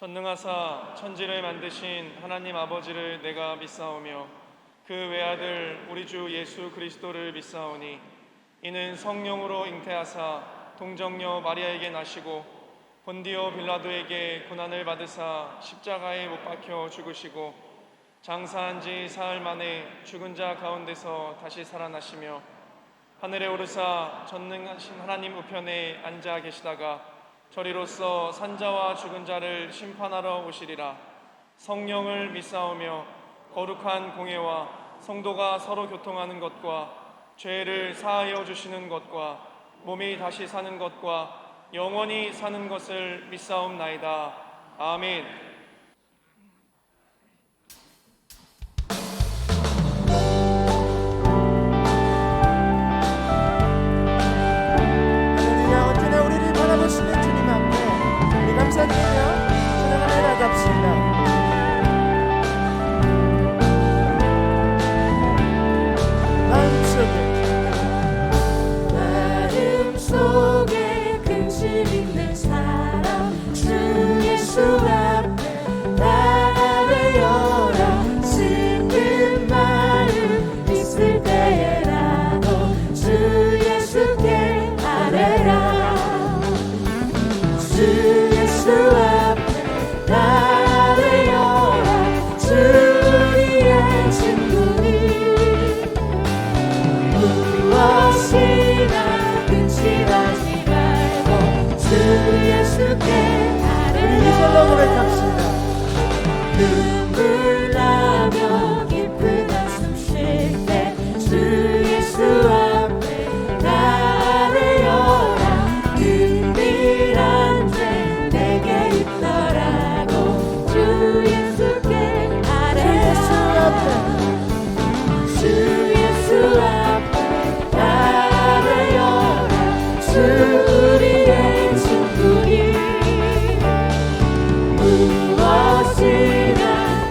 전능하사 천지를 만드신 하나님 아버지를 내가 믿사오며 그 외아들 우리 주 예수 그리스도를 믿사오니 이는 성령으로 잉태하사 동정녀 마리아에게 나시고 본디오 빌라도에게 고난을 받으사 십자가에 못 박혀 죽으시고 장사한 지 사흘 만에 죽은 자 가운데서 다시 살아나시며 하늘에 오르사 전능하신 하나님 우편에 앉아 계시다가 저리로서 산자와 죽은 자를 심판하러 오시리라. 성령을 믿사오며 거룩한 공회와 성도가 서로 교통하는 것과 죄를 사하여 주시는 것과 몸이 다시 사는 것과 영원히 사는 것을 믿사옵나이다. 아멘. 할렐루야. 언제나 우리를 바라보시는 주님 앞에 우리 감사드리며 찬양하며 나갑시다. 마음속에 근심 있는 사람 주 예수 앞에 나아가려라. 슬픈 마음 있을 때에라도 주 예수께 아뢰라. 주 예수 앞에 나아가려라. 주 우리의 친구니 무엇이나 근심하지 말고 주 예수께 아뢰라. 이절로 고백합시다. 눈물 나며 깊은 한숨 쉴 때 주 예수 앞에 나아뢰어라. 은밀한 죄 내게 있더라도 주 예수께 아뢰라. 주 예수 앞에 나아뢰어라. 주 우리의 친구니 무엇이나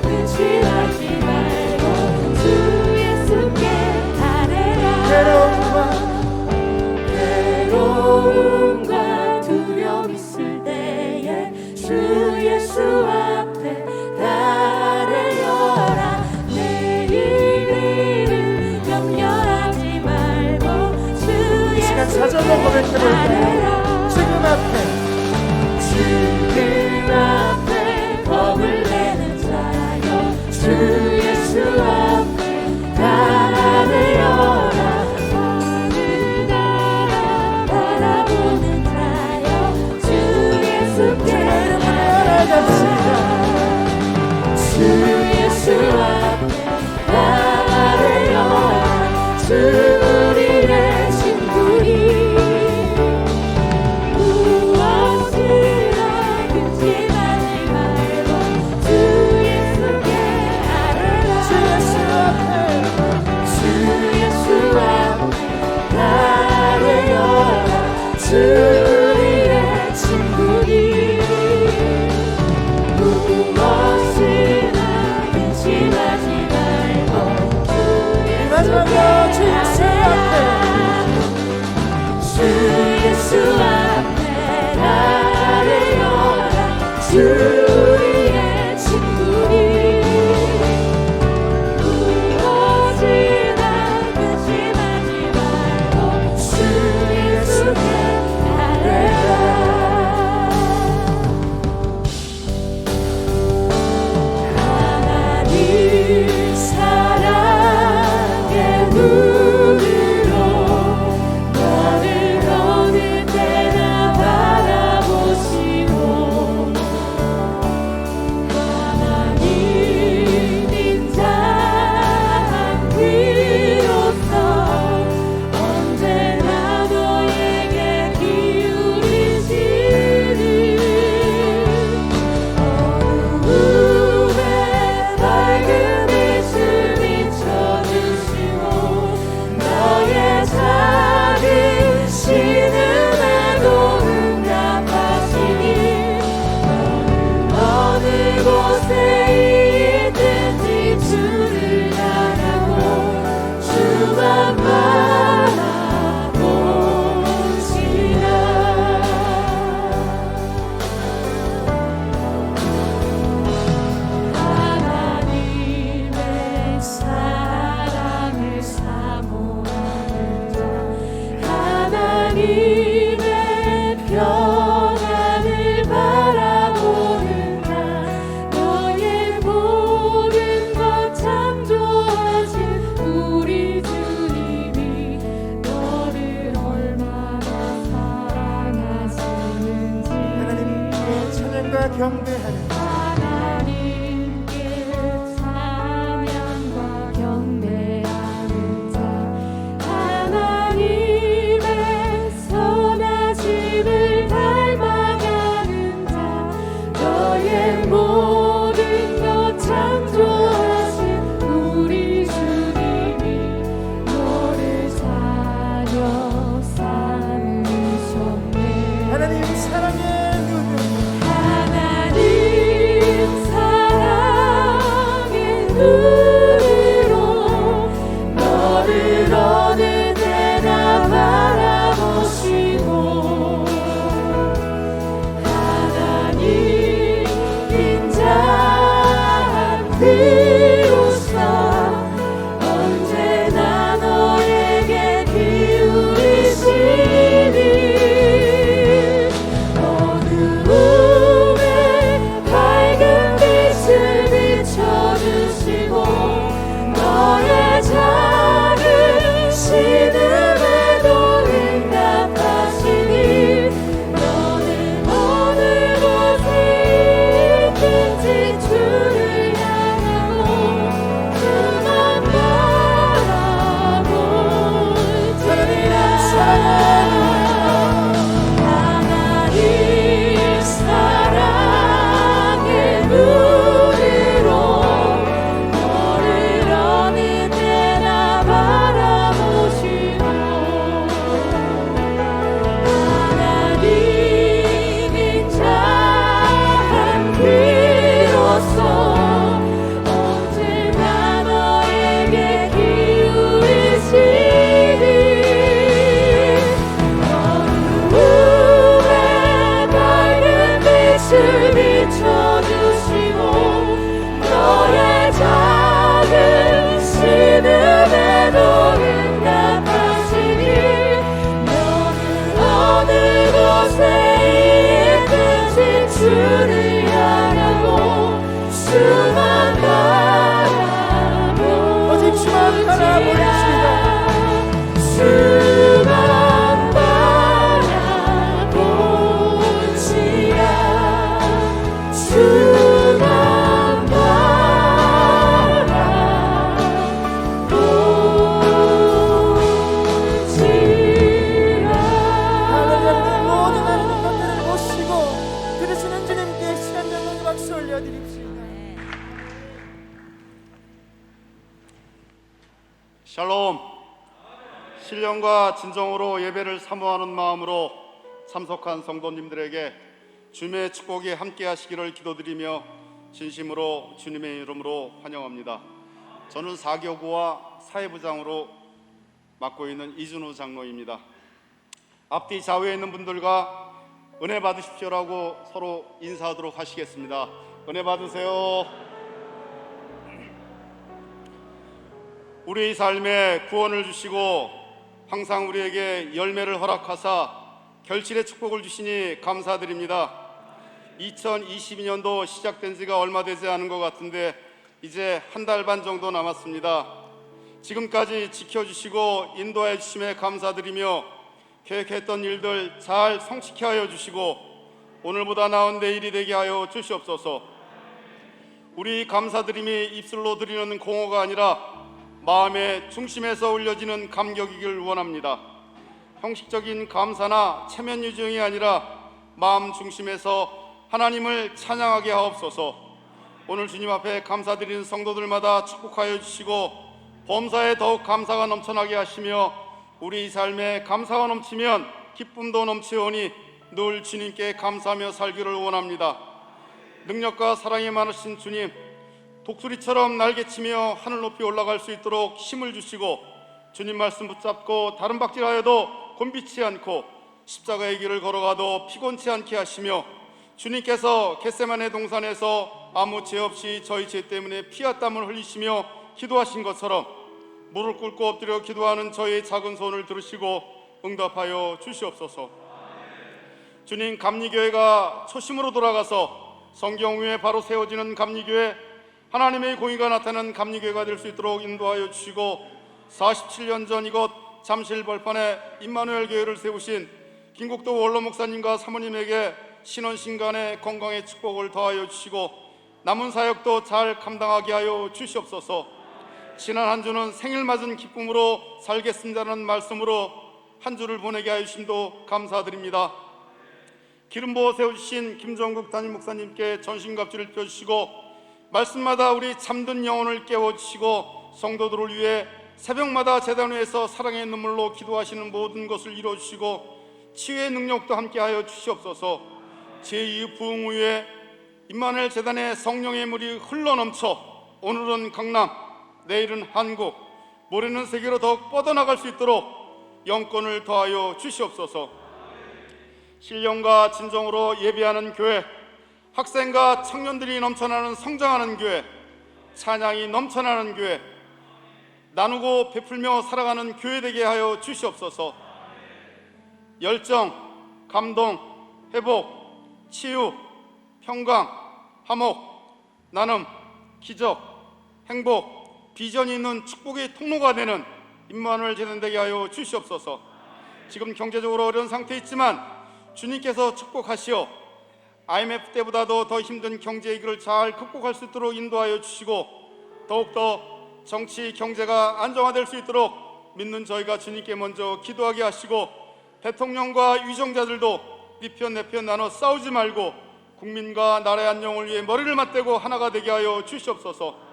근심하지 말고 주 예수께 아뢰라. 괴로움과 두려움 있을 때에 주 예수 앞에 아뢰어라. 내일 일을 염려하지 말고 주 예수께 사절로 고백해볼까요? 아뢰라. 지금 앞에 지금 앞에 겁을 내는 자여 주 예수 앞에 아뢰어라. 하늘 나라 바라보는 자여 주 예수께 아뢰어라. 주 예수 앞에 아뢰어라. 주 우리의 친구니 무엇이나 주를 향하고 주만 바라보시라 오직 주만 바라보시라 주만 바라보시라 주만 바라보시라. 할렐루야. 우리 모든 하나님 것들을 모시고 그러시는 주님께 시간 정말 박수 올려드립시다. 샬롬. 신령과 진정으로 예배를 사모하는 마음으로 참석한 성도님들에게 주님의 축복이 함께 하시기를 기도드리며 진심으로 주님의 이름으로 환영합니다. 저는 사교구와 사회부장으로 맡고 있는 이준우 장로입니다. 앞뒤 좌우에 있는 분들과 은혜 받으십시오라고 서로 인사하도록 하시겠습니다. 은혜 받으세요. 우리의 삶에 구원을 주시고 항상 우리에게 열매를 허락하사 결실의 축복을 주시니 감사드립니다. 2022년도 시작된 지가 얼마 되지 않은 것 같은데 이제 한 달 반 정도 남았습니다. 지금까지 지켜주시고 인도해 주심에 감사드리며 계획했던 일들 잘 성취케 하여 주시고 오늘보다 나은 내일이 되게 하여 주시옵소서. 우리 감사드림이 입술로 드리는 공허가 아니라 마음의 중심에서 울려지는 감격이길 원합니다. 형식적인 감사나 체면 유정이 아니라 마음 중심에서 하나님을 찬양하게 하옵소서. 오늘 주님 앞에 감사드리는 성도들마다 축복하여 주시고 범사에 더욱 감사가 넘쳐나게 하시며 우리 삶에 감사가 넘치면 기쁨도 넘치오니 늘 주님께 감사하며 살기를 원합니다. 능력과 사랑이 많으신 주님, 독수리처럼 날개치며 하늘 높이 올라갈 수 있도록 힘을 주시고 주님 말씀 붙잡고 다른 박질하여도 곤비치 않고 십자가의 길을 걸어가도 피곤치 않게 하시며 주님께서 겟세마네 동산에서 아무 죄 없이 저희 죄 때문에 피와 땀을 흘리시며 기도하신 것처럼 무릎 꿇고 엎드려 기도하는 저희의 작은 소원을 들으시고 응답하여 주시옵소서. 주님, 감리교회가 초심으로 돌아가서 성경 위에 바로 세워지는 감리교회, 하나님의 공의가 나타나는 감리교회가 될 수 있도록 인도하여 주시고 47년 전 이곳 잠실 벌판에 임마누엘 교회를 세우신 김국도 원로 목사님과 사모님에게 신원신간의 건강의 축복을 더하여 주시고 남은 사역도 잘 감당하게 하여 주시옵소서. 지난 한 주는 생일 맞은 기쁨으로 살겠습니다라는 말씀으로 한 주를 보내게 하여 주심도 감사드립니다. 기름 부어 세우신 김정국 담임 목사님께 전신갑주를 펴주시고 말씀마다 우리 잠든 영혼을 깨워주시고 성도들을 위해 새벽마다 제단 위에서 사랑의 눈물로 기도하시는 모든 것을 이루어주시고 치유의 능력도 함께하여 주시옵소서. 제2 부흥 후에 임마누엘 재단의 성령의 물이 흘러넘쳐 오늘은 강남, 내일은 한국, 모레는 세계로 더욱 뻗어나갈 수 있도록 영권을 더하여 주시옵소서. 신령과 진정으로 예배하는 교회, 학생과 청년들이 넘쳐나는 성장하는 교회, 찬양이 넘쳐나는 교회, 나누고 베풀며 살아가는 교회 되게 하여 주시옵소서. 열정, 감동, 회복, 치유, 평강, 화목, 나눔, 기적, 행복, 비전이 있는 축복의 통로가 되는 임마누엘 재단 되게 하여 주시옵소서. 지금 경제적으로 어려운 상태에 있지만 주님께서 축복하시어 IMF 때보다도 더 힘든 경제 위기를 잘 극복할 수 있도록 인도하여 주시고 더욱더 정치, 경제가 안정화될 수 있도록 믿는 저희가 주님께 먼저 기도하게 하시고 대통령과 위정자들도 네 편 내 편 나눠 싸우지 말고 국민과 나라의 안녕을 위해 머리를 맞대고 하나가 되게 하여 주시옵소서.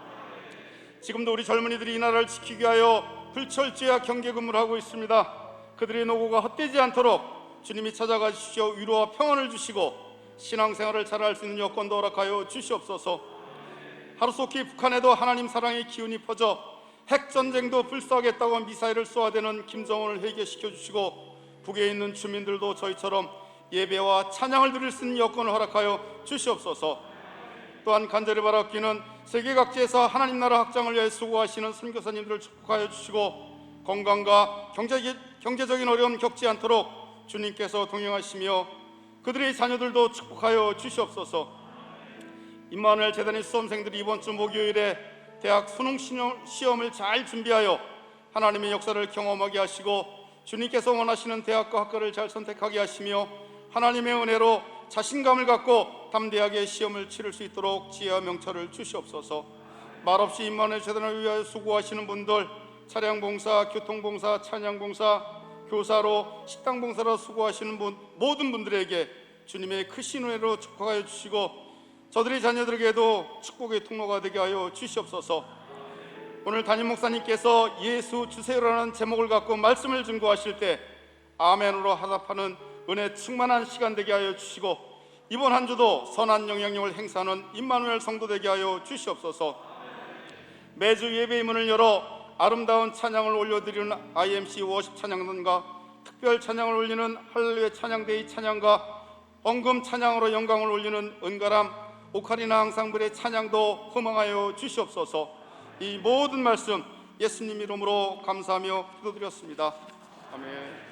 지금도 우리 젊은이들이 이 나라를 지키기 위하여 불철주야 경계 근무를 하고 있습니다. 그들의 노고가 헛되지 않도록 주님이 찾아가 주시어 위로와 평안을 주시고 신앙생활을 잘할 수 있는 여건도 허락하여 주시옵소서. 하루속히 북한에도 하나님 사랑의 기운이 퍼져 핵전쟁도 불사하겠다고 미사일을 쏘아대는 김정은을 회개시켜 주시고 북에 있는 주민들도 저희처럼 예배와 찬양을 드릴 수 있는 여건을 허락하여 주시옵소서. 또한 간절히 바라옵기는 세계 각지에서 하나님 나라 확장을 위해 수고하시는 선교사님들을 축복하여 주시고 건강과 경제적인 어려움 겪지 않도록 주님께서 동행하시며 그들의 자녀들도 축복하여 주시옵소서. 임마누엘 재단의 수험생들이 이번 주 목요일에 대학 수능 시험을 잘 준비하여 하나님의 역사를 경험하게 하시고 주님께서 원하시는 대학과 학과를 잘 선택하게 하시며 하나님의 은혜로 자신감을 갖고 담대하게 시험을 치를 수 있도록 지혜와 명철을 주시옵소서. 말없이 임마누엘 재단을 위하여 수고하시는 분들, 차량봉사, 교통봉사, 찬양봉사, 교사로, 식당봉사로 수고하시는 모든 분들에게 주님의 크신 은혜로 축복하여 주시고 저들의 자녀들에게도 축복의 통로가 되게 하여 주시옵소서. 오늘 담임 목사님께서 예수 주세요라는 제목을 갖고 말씀을 증거하실 때 아멘으로 화답하는 은혜 충만한 시간 되게 하여 주시고 이번 한 주도 선한 영향력을 행사하는 임마누엘 성도 되게 하여 주시옵소서. 매주 예배의 문을 열어 아름다운 찬양을 올려드리는 IMC 워십 찬양단과 특별 찬양을 올리는 할렐루야 찬양대의 찬양과 헌금 찬양으로 영광을 올리는 은가람 오카리나 앙상블의 찬양도 허망하여 주시옵소서. 이 모든 말씀 예수님 이름으로 감사하며 기도드렸습니다. 아멘.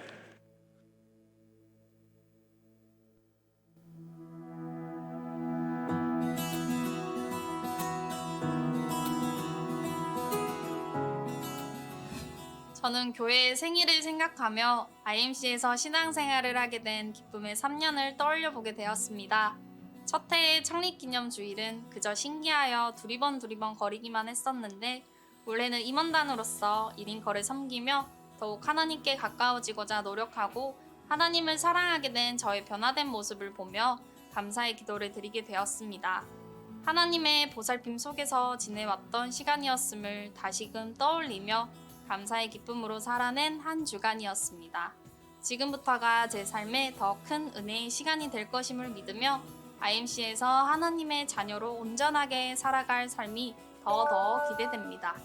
저는 교회의 생일을 생각하며 IMC에서 신앙생활을 하게 된 기쁨의 3년을 떠올려 보게 되었습니다. 첫 해의 창립기념 주일은 그저 신기하여 두리번 거리기만 했었는데 올해는 임원단으로서 1인커를 섬기며 더욱 하나님께 가까워지고자 노력하고 하나님을 사랑하게 된 저의 변화된 모습을 보며 감사의 기도를 드리게 되었습니다. 하나님의 보살핌 속에서 지내왔던 시간이었음을 다시금 떠올리며 감사의 기쁨으로 살아낸 한 주간이었습니다. 지금부터가 제 삶에 더 큰 은혜의 시간이 될 것임을 믿으며 IMC에서 하나님의 자녀로 온전하게 살아갈 삶이 더 기대됩니다.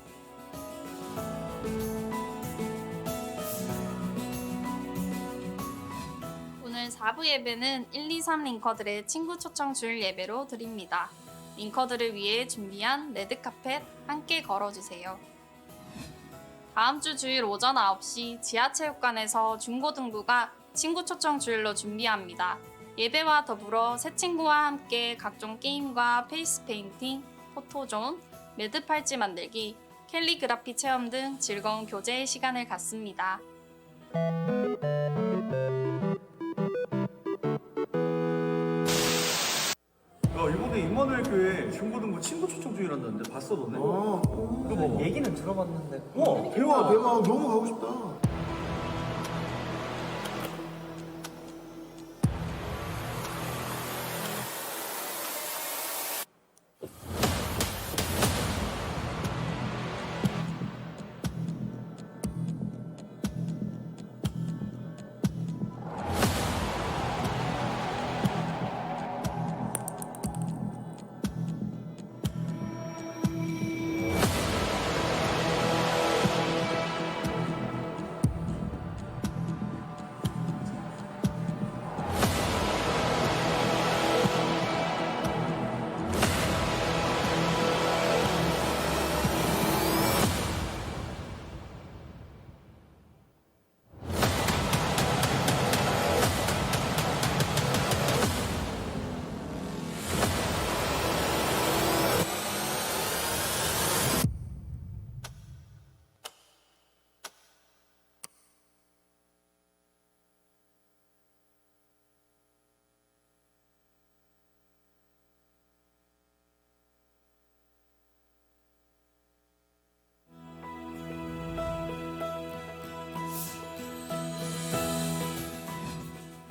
오늘 4부 예배는 1, 2, 3 링커들의 친구 초청 주일 예배로 드립니다. 링커들을 위해 준비한 레드카펫 함께 걸어주세요. 다음 주 주일 오전 9시 지하체육관에서 중고등부가 친구 초청 주일로 준비합니다. 예배와 더불어 새 친구와 함께 각종 게임과 페이스 페인팅, 포토존, 매드 팔찌 만들기, 캘리그라피 체험 등 즐거운 교제의 시간을 갖습니다. 이번에 임마누엘 교회 중고등부 친구 초청 주일한다는데 봤어 너네? 이거 뭐? 얘기는 들어봤는데. 대박 너무 가고 싶다.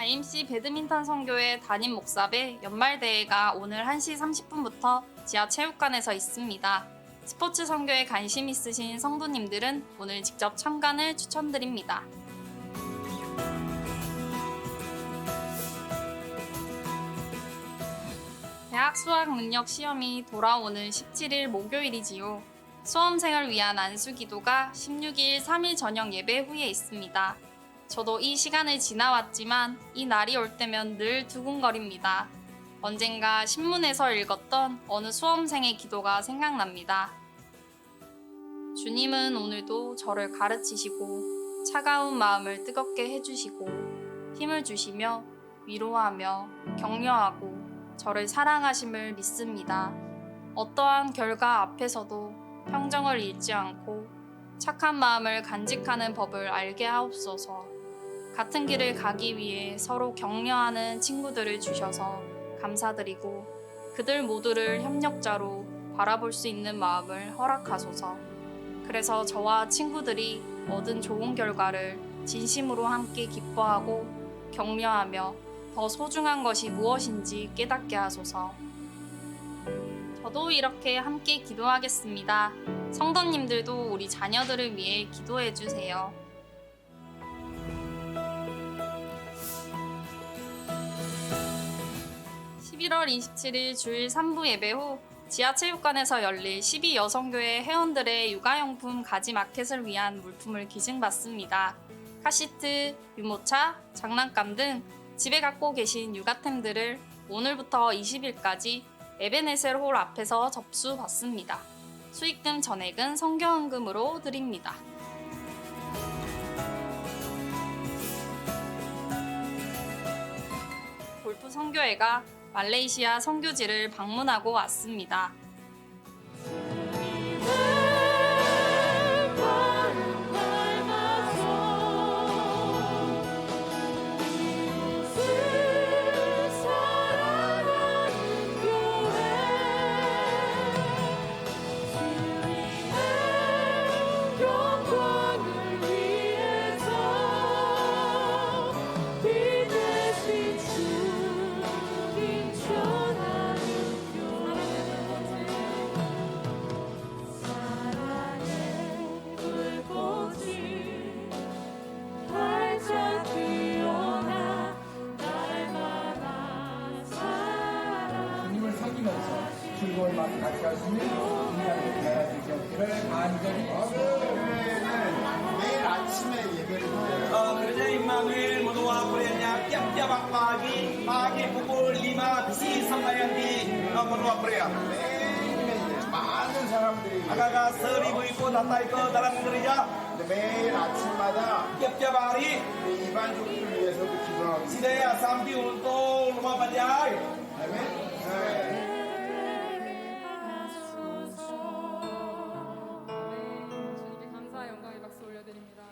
IMC 배드민턴 선교회 담임 목사배 연말대회가 오늘 1시 30분부터 지하체육관에서 있습니다. 스포츠 선교에 관심 있으신 성도님들은 오늘 직접 참관을 추천드립니다. 대학 수학 능력 시험이 돌아오는 17일 목요일이지요. 수험생을 위한 안수기도가 16일 3일 저녁 예배 후에 있습니다. 저도 이 시간을 지나왔지만 이 날이 올 때면 늘 두근거립니다. 언젠가 신문에서 읽었던 어느 수험생의 기도가 생각납니다. 주님은 오늘도 저를 가르치시고 차가운 마음을 뜨겁게 해주시고 힘을 주시며 위로하며 격려하고 저를 사랑하심을 믿습니다. 어떠한 결과 앞에서도 평정을 잃지 않고 착한 마음을 간직하는 법을 알게 하옵소서. 같은 길을 가기 위해 서로 격려하는 친구들을 주셔서 감사드리고 그들 모두를 협력자로 바라볼 수 있는 마음을 허락하소서. 그래서 저와 친구들이 얻은 좋은 결과를 진심으로 함께 기뻐하고 격려하며 더 소중한 것이 무엇인지 깨닫게 하소서. 저도 이렇게 함께 기도하겠습니다. 성도님들도 우리 자녀들을 위해 기도해 주세요. (11월 27일) 주일 3부 예배 후 지하체육관에서 열릴 12여성교회 회원들의 육아용품 가지 마켓을 위한 물품을 기증받습니다. 카시트, 유모차, 장난감 등 집에 갖고 계신 육아템들을 오늘부터 20일까지 에베네셀 홀 앞에서 접수받습니다. 수익금 전액은 성교헌금으로 드립니다. 골프 선교회가 말레이시아 선교지를 방문하고 왔습니다. 주님을 섬기면서 즐거운 마음 같이 할 수 있는 인간의 대화를 기억기를 간절히 내일 아침에 예배를 해요. Gereja Immanuel menua prayanya tiap-tiap pagi, pukul 5 bisi sampai di menua pria. 매일매일 많은 사람들이 Agak-agak 1000 ikut datang ke dalam gereja 매일 아침마다 tiap-tiap hari. 우리 이반족들을 위해서도 기도하고 있어요. Sidaya sambil untuk rumah bajai. 아멘. 네. 주님께 감사와 영광의 박수 올려드립니다.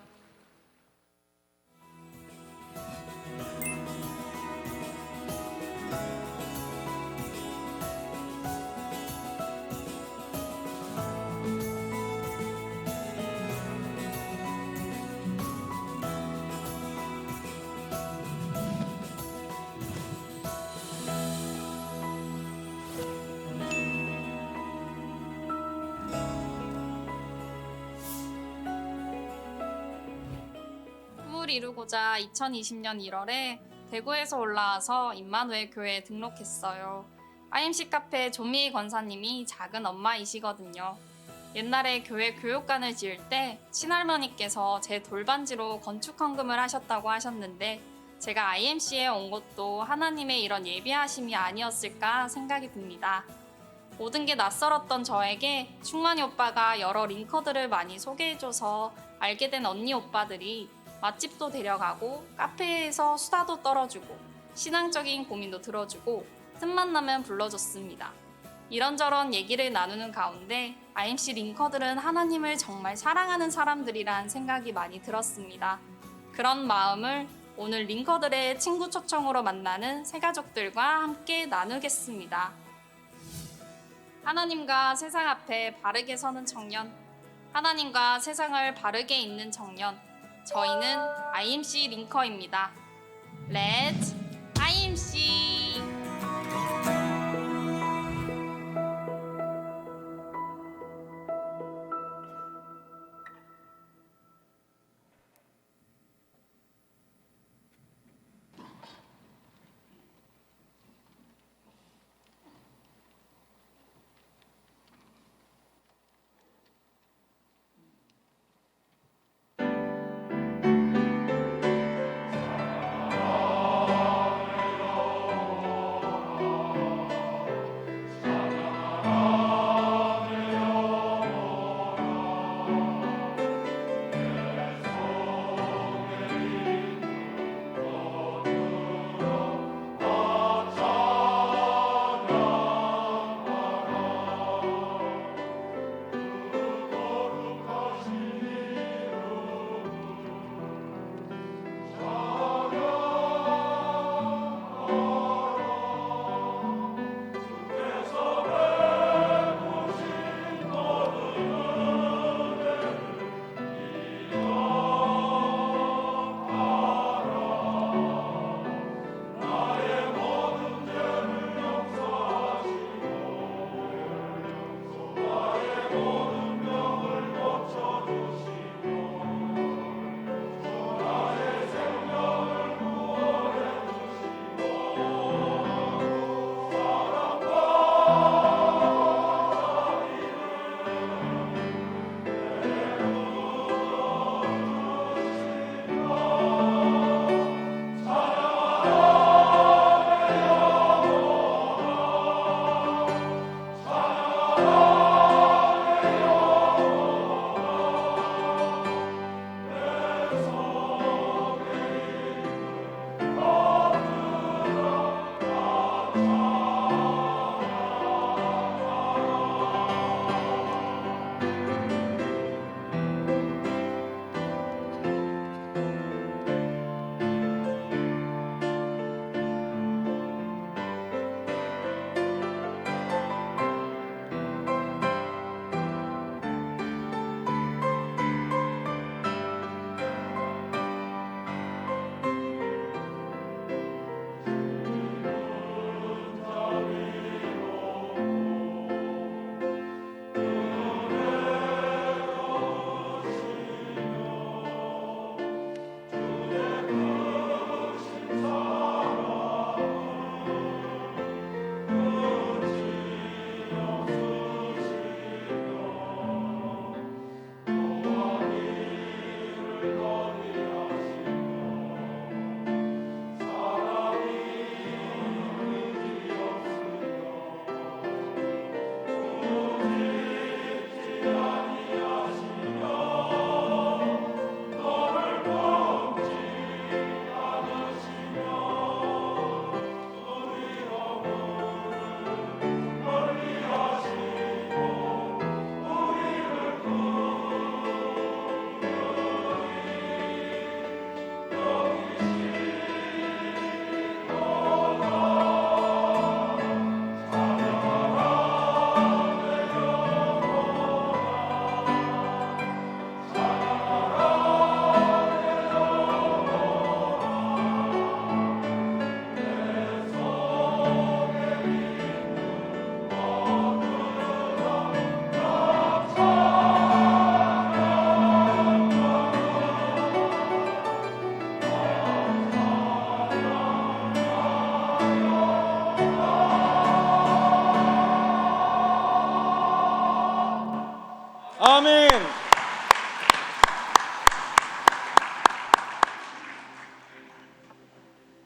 꿈을 이루고자 2020년 1월에 대구에서 올라와서 임마누엘 교회에 등록했어요. IMC 카페 조미애 권사님이 작은 엄마이시거든요. 옛날에 교회 교육관을 지을 때 친할머니께서 제 돌반지로 건축 헌금을 하셨다고 하셨는데 제가 IMC에 온 것도 하나님의 이런 예비하심이 아니었을까 생각이 듭니다. 모든 게 낯설었던 저에게 충만이 오빠가 여러 링커들을 많이 소개해줘서 알게 된 언니 오빠들이 맛집도 데려가고 카페에서 수다도 떨어주고 신앙적인 고민도 들어주고 틈만 나면 불러줬습니다. 이런저런 얘기를 나누는 가운데 IMC 링커들은 하나님을 정말 사랑하는 사람들이란 생각이 많이 들었습니다. 그런 마음을 오늘 링커들의 친구 초청으로 만나는 새가족들과 함께 나누겠습니다. 하나님과 세상 앞에 바르게 서는 청년, 하나님과 세상을 바르게 잇는 청년, 저희는 IMC 링커입니다. Let's IMC! 아멘.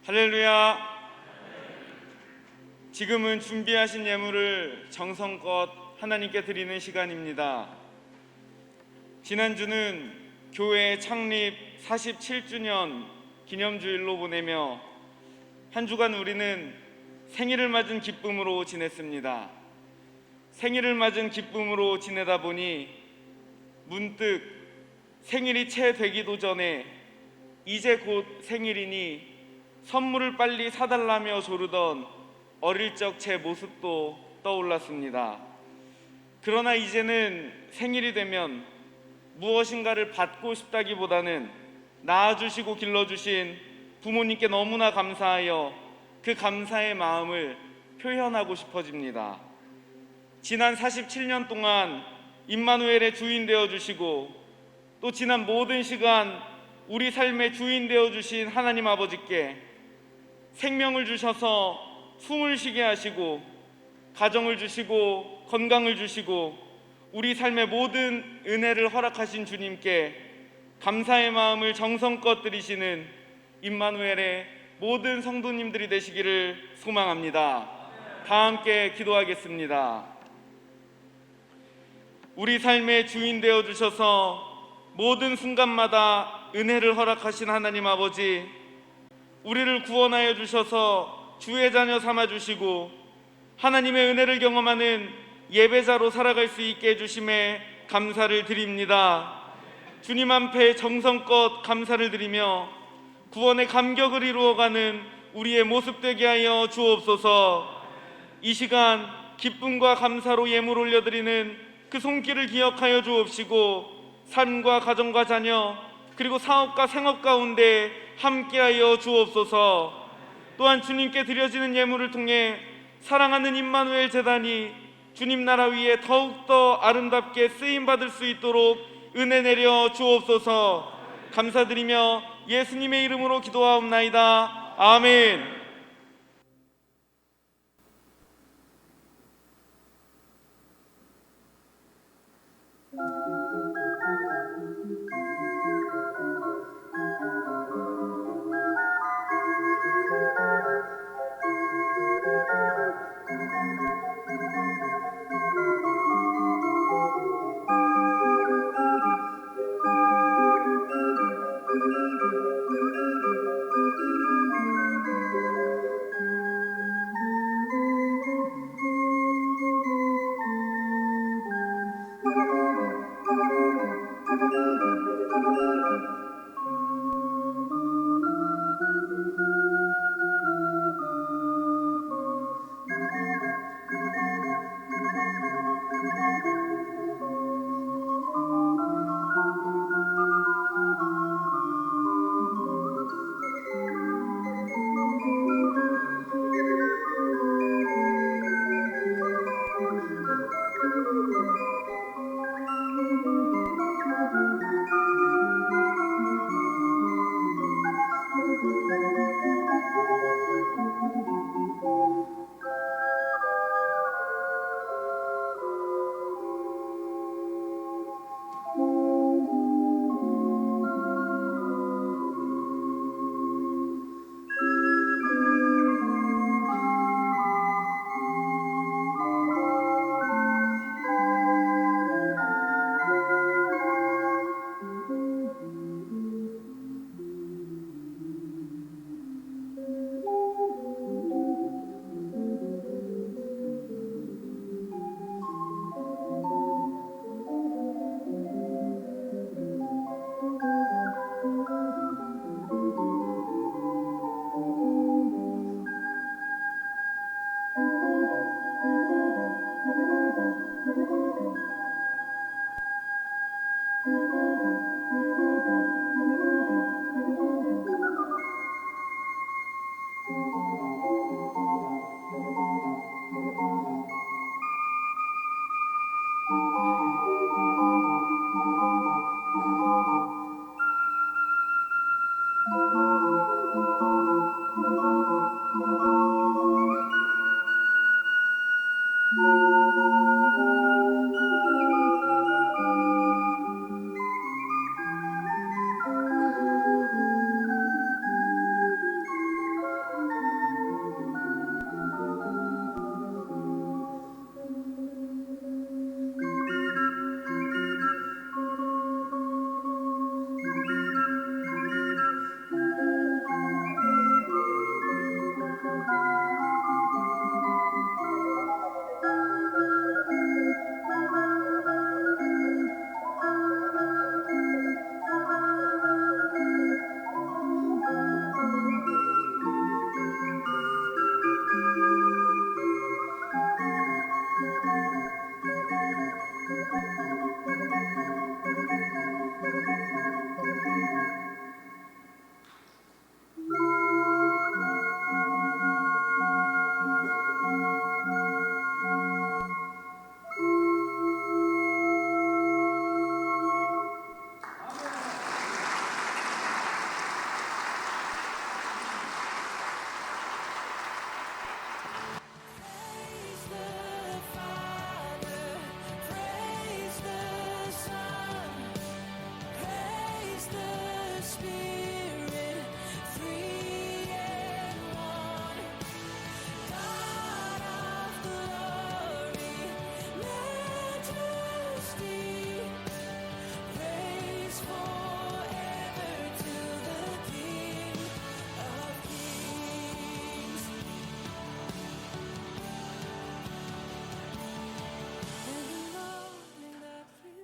할렐루야. 지금은 준비하신 예물을 정성껏 하나님께 드리는 시간입니다. 지난주는 교회 창립 47주년 기념주일로 보내며 한 주간 우리는 생일을 맞은 기쁨으로 지냈습니다. 생일을 맞은 기쁨으로 지내다 보니 문득 생일이 채 되기도 전에 이제 곧 생일이니 선물을 빨리 사달라며 조르던 어릴 적 제 모습도 떠올랐습니다. 그러나 이제는 생일이 되면 무엇인가를 받고 싶다기보다는 낳아주시고 길러주신 부모님께 너무나 감사하여 그 감사의 마음을 표현하고 싶어집니다. 지난 47년 동안 임마누엘의 주인 되어주시고 또 지난 모든 시간 우리 삶의 주인 되어주신 하나님 아버지께 생명을 주셔서 숨을 쉬게 하시고 가정을 주시고 건강을 주시고 우리 삶의 모든 은혜를 허락하신 주님께 감사의 마음을 정성껏 드리시는 임마누엘의 모든 성도님들이 되시기를 소망합니다. 다 함께 기도하겠습니다. 우리 삶의 주인 되어 주셔서 모든 순간마다 은혜를 허락하신 하나님 아버지, 우리를 구원하여 주셔서 주의 자녀 삼아 주시고 하나님의 은혜를 경험하는 예배자로 살아갈 수 있게 해주심에 감사를 드립니다. 주님 앞에 정성껏 감사를 드리며 구원의 감격을 이루어가는 우리의 모습 되게 하여 주옵소서. 이 시간 기쁨과 감사로 예물 올려드리는 그 손길을 기억하여 주옵시고 삶과 가정과 자녀 그리고 사업과 생업 가운데 함께하여 주옵소서. 또한 주님께 드려지는 예물을 통해 사랑하는 임마누엘 재단이 주님 나라 위에 더욱더 아름답게 쓰임받을 수 있도록 은혜 내려 주옵소서. 감사드리며 예수님의 이름으로 기도하옵나이다. 아멘.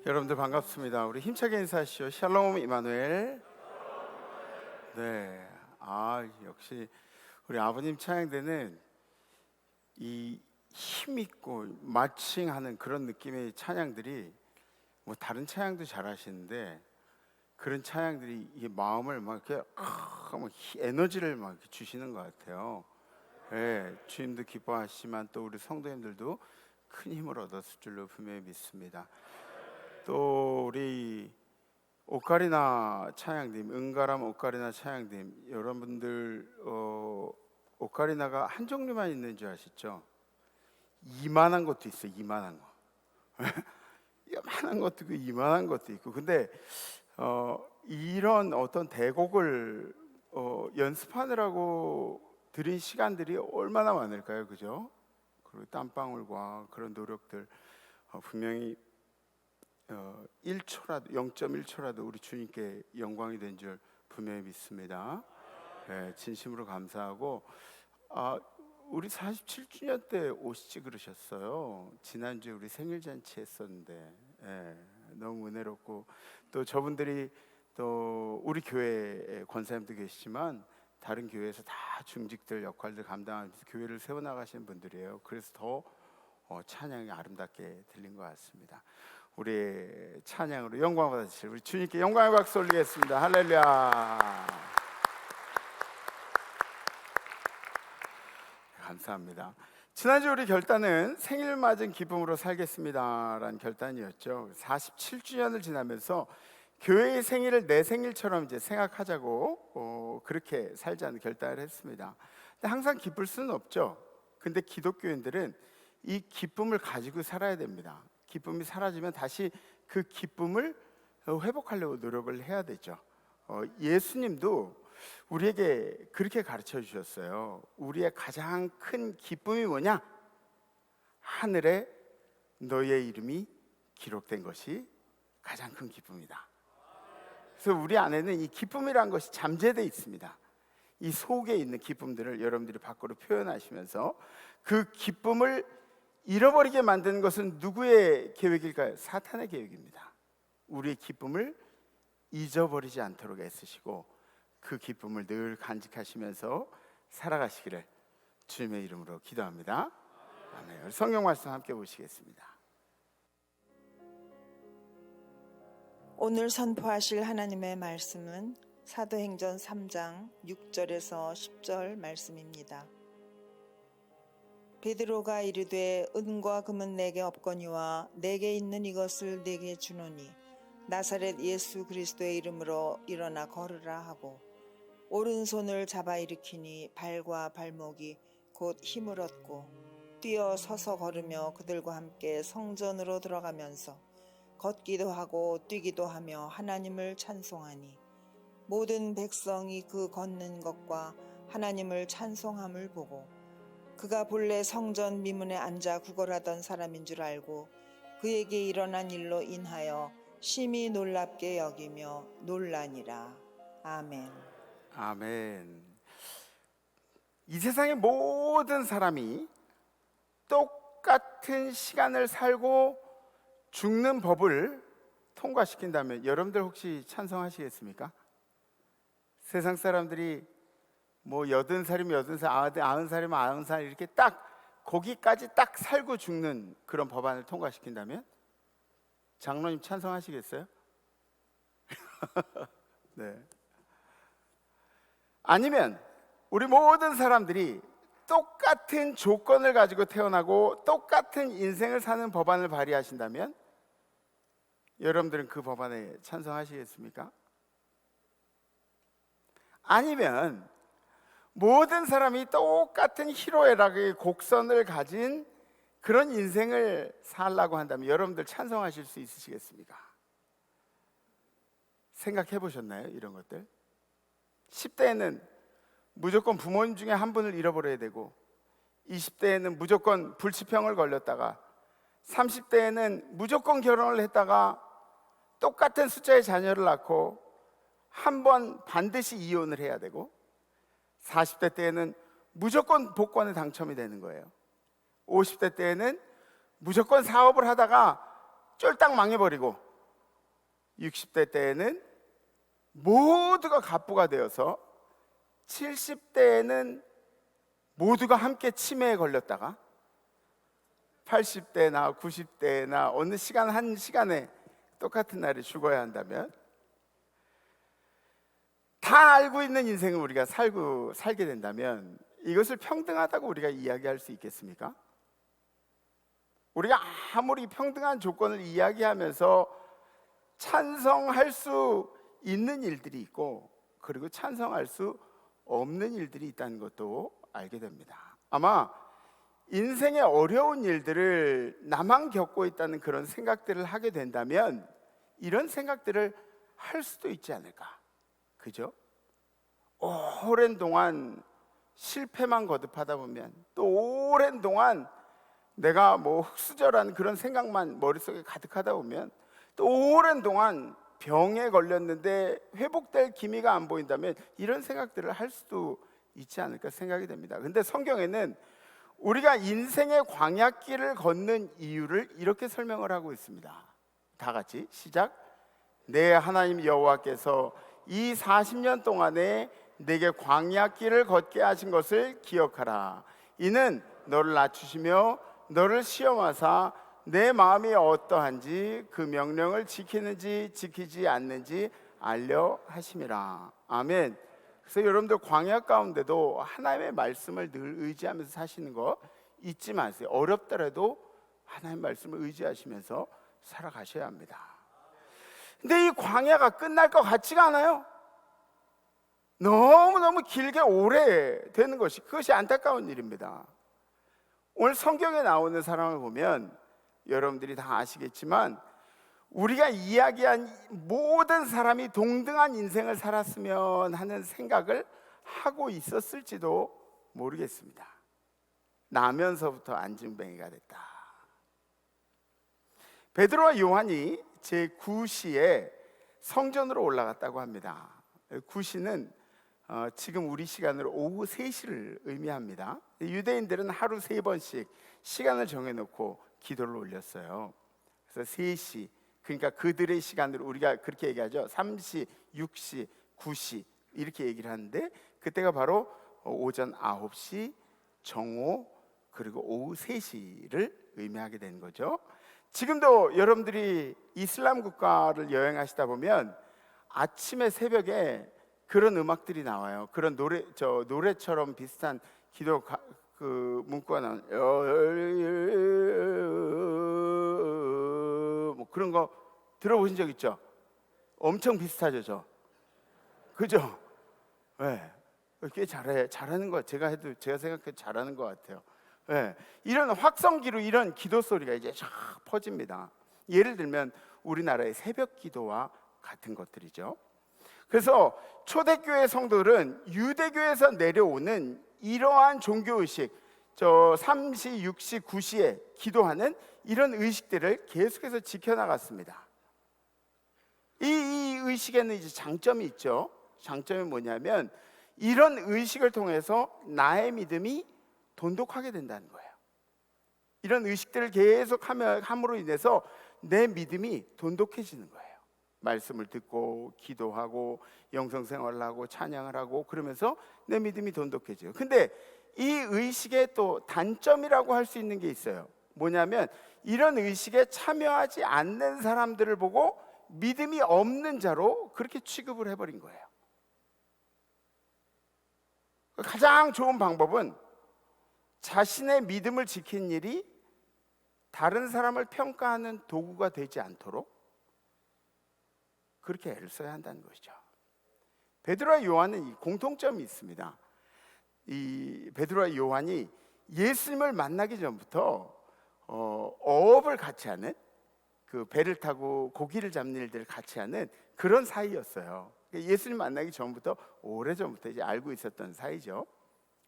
여러분들 반갑습니다. 우리 힘차게 인사하시죠. 샬롬 이마누엘. 네, 역시 우리 아버님 찬양대는 이 힘 있고 마칭하는 그런 느낌의 찬양들이 뭐 다른 찬양도 잘하시는데 그런 찬양들이 이게 마음을 막 이렇게 막 에너지를 막 이렇게 주시는 것 같아요. 네, 주님도 기뻐하시지만 또 우리 성도님들도 큰 힘을 얻었을 줄로 분명히 믿습니다. 또 우리 오카리나 찬양팀, 은가람 오카리나 찬양팀, 여러분들 오카리나가 한 종류만 있는 줄 아시죠? 이만한 것도 있어요. 이만한 거. 이만한 것도 있고 이만한 것도 있고. 근데 이런 어떤 대곡을 연습하느라고 들인 시간들이 얼마나 많을까요, 그죠? 그리고 땀방울과 그런 노력들 분명히 1초라도 0.1초라도 우리 주님께 영광이 된 줄 분명히 믿습니다. 네, 진심으로 감사하고 우리 47주년 때 오시지 그러셨어요. 지난주에 우리 생일 잔치 했었는데 너무 은혜롭고 또 저분들이 또 우리 교회에 권사님도 계시지만 다른 교회에서 다 중직들 역할들 감당하면서 교회를 세워나가시는 분들이에요. 그래서 더 찬양이 아름답게 들린 것 같습니다. 우리 찬양으로 영광 받으실 우리 주님께 영광의 박수 올리겠습니다. 할렐루야. 감사합니다. 지난주 우리 결단은 생일 맞은 기쁨으로 살겠습니다라는 결단이었죠. 47주년을 지나면서 교회의 생일을 내 생일처럼 이제 생각하자고 그렇게 살자는 결단을 했습니다. 근데 항상 기쁠 수는 없죠. 근데 기독교인들은 이 기쁨을 가지고 살아야 됩니다. 기쁨이 사라지면 다시 그 기쁨을 회복하려고 노력을 해야 되죠. 예수님도 우리에게 그렇게 가르쳐 주셨어요. 우리의 가장 큰 기쁨이 뭐냐? 하늘에 너의 이름이 기록된 것이 가장 큰 기쁨이다. 그래서 우리 안에는 이 기쁨이라는 것이 잠재되어 있습니다. 이 속에 있는 기쁨들을 여러분들이 밖으로 표현하시면서 그 기쁨을 잃어버리게 만드는 것은 누구의 계획일까요? 사탄의 계획입니다. 우리의 기쁨을 잊어버리지 않도록 애쓰시고 그 기쁨을 늘 간직하시면서 살아가시기를 주님의 이름으로 기도합니다. 아멘. 성경 말씀 함께 보시겠습니다. 오늘 선포하실 하나님의 말씀은 사도행전 3장 6절에서 10절 말씀입니다. 베드로가 이르되 은과 금은 내게 없거니와 내게 있는 이것을 내게 주노니 나사렛 예수 그리스도의 이름으로 일어나 걸으라 하고 오른손을 잡아 일으키니 발과 발목이 곧 힘을 얻고 뛰어 서서 걸으며 그들과 함께 성전으로 들어가면서 걷기도 하고 뛰기도 하며 하나님을 찬송하니 모든 백성이 그 걷는 것과 하나님을 찬송함을 보고 그가 본래 성전 미문에 앉아 구걸하던 사람인 줄 알고 그에게 일어난 일로 인하여 심히 놀랍게 여기며 놀라니라. 아멘. 아멘. 이 세상의 모든 사람이 똑같은 시간을 살고 죽는 법을 통과시킨다면 여러분들 혹시 찬성하시겠습니까? 세상 사람들이 뭐 80살이면 80살, 90살이면 90살 이렇게 딱 거기까지 딱 살고 죽는 그런 법안을 통과시킨다면 장로님 찬성하시겠어요? 네. 아니면 우리 모든 사람들이 똑같은 조건을 가지고 태어나고 똑같은 인생을 사는 법안을 발의하신다면 여러분들은 그 법안에 찬성하시겠습니까? 아니면 모든 사람이 똑같은 희로애락의 곡선을 가진 그런 인생을 살라고 한다면 여러분들 찬성하실 수 있으시겠습니까? 생각해 보셨나요? 이런 것들 10대에는 무조건 부모님 중에 한 분을 잃어버려야 되고 20대에는 무조건 불치병을 걸렸다가 30대에는 무조건 결혼을 했다가 똑같은 숫자의 자녀를 낳고 한 번 반드시 이혼을 해야 되고 40대 때에는 무조건 복권에 당첨이 되는 거예요. 50대 때에는 무조건 사업을 하다가 쫄딱 망해버리고 60대 때에는 모두가 갑부가 되어서 70대에는 모두가 함께 치매에 걸렸다가 80대나 90대나 어느 시간 한 시간에 똑같은 날에 죽어야 한다면, 다 알고 있는 인생을 우리가 살게 된다면 이것을 평등하다고 우리가 이야기할 수 있겠습니까? 우리가 아무리 평등한 조건을 이야기하면서 찬성할 수 있는 일들이 있고, 그리고 찬성할 수 없는 일들이 있다는 것도 알게 됩니다. 아마 인생의 어려운 일들을 나만 겪고 있다는 그런 생각들을 하게 된다면 이런 생각들을 할 수도 있지 않을까, 그죠? 오랜 동안 실패만 거듭하다 보면, 또 오랜 동안 내가 흑수저라는 그런 생각만 머릿속에 가득하다 보면, 또 오랜 동안 병에 걸렸는데 회복될 기미가 안 보인다면 이런 생각들을 할 수도 있지 않을까 생각이 됩니다. 근데 성경에는 우리가 인생의 광야길을 걷는 이유를 이렇게 설명을 하고 있습니다. 다 같이 시작. 내 하나님 여호와께서 이 40년 동안에 내게 광야길을 걷게 하신 것을 기억하라. 이는 너를 낮추시며 너를 시험하사 내 마음이 어떠한지 그 명령을 지키는지 지키지 않는지 알려 하심이라. 아멘. 그래서 여러분들 광야 가운데도 하나님의 말씀을 늘 의지하면서 사시는 거 잊지 마세요. 어렵더라도 하나님의 말씀을 의지하시면서 살아가셔야 합니다. 근데 이 광야가 끝날 것 같지가 않아요. 너무너무 길게 오래 되는 것이, 그것이 안타까운 일입니다. 오늘 성경에 나오는 사람을 보면 여러분들이 다 아시겠지만 우리가 이야기한 모든 사람이 동등한 인생을 살았으면 하는 생각을 하고 있었을지도 모르겠습니다. 나면서부터 안증뱅이가 됐다. 베드로와 요한이 제9시에 성전으로 올라갔다고 합니다. 9시는 지금 우리 시간으로 오후 3시를 의미합니다. 유대인들은 하루 3번씩 시간을 정해놓고 기도를 올렸어요. 그래서 3시, 그러니까 그들의 시간으로 우리가 그렇게 얘기하죠. 3시, 6시, 9시 이렇게 얘기를 하는데, 그때가 바로 오전 9시, 정오, 그리고 오후 3시를 의미하게 되는 거죠. 지금도 여러분들이 이슬람 국가를 여행하시다 보면 아침에 새벽에 그런 음악들이 나와요. 그런 노래처럼 비슷한 기도 문구가 나오는 그런 거 들어보신 적 있죠? 엄청 비슷하죠, 그죠? 네. 꽤 잘하는 거, 제가 생각해도 잘하는 것 같아요. 네. 이런 확성기로 이런 기도 소리가 이제 쫙 퍼집니다. 예를 들면 우리나라의 새벽 기도와 같은 것들이죠. 그래서 초대교회 성도들은 유대교에서 내려오는 이러한 종교의식, 3시, 6시, 9시에 기도하는 이런 의식들을 계속해서 지켜나갔습니다. 이 의식에는 이제 장점이 있죠. 장점이 뭐냐면 이런 의식을 통해서 나의 믿음이 돈독하게 된다는 거예요. 이런 의식들을 계속 함으로 인해서 내 믿음이 돈독해지는 거예요. 말씀을 듣고 기도하고 영성생활을 하고 찬양을 하고 그러면서 내 믿음이 돈독해져요. 근데 이 의식의 또 단점이라고 할 수 있는 게 있어요. 뭐냐면 이런 의식에 참여하지 않는 사람들을 보고 믿음이 없는 자로 그렇게 취급을 해버린 거예요. 가장 좋은 방법은 자신의 믿음을 지키는 일이 다른 사람을 평가하는 도구가 되지 않도록 그렇게 애를 써야 한다는 것이죠. 베드로와 요한은 이 공통점이 있습니다. 이 베드로와 요한이 예수님을 만나기 전부터 어업을 같이 하는, 그 배를 타고 고기를 잡는 일들을 같이 하는 그런 사이였어요. 예수님 만나기 전부터, 오래전부터 이제 알고 있었던 사이죠.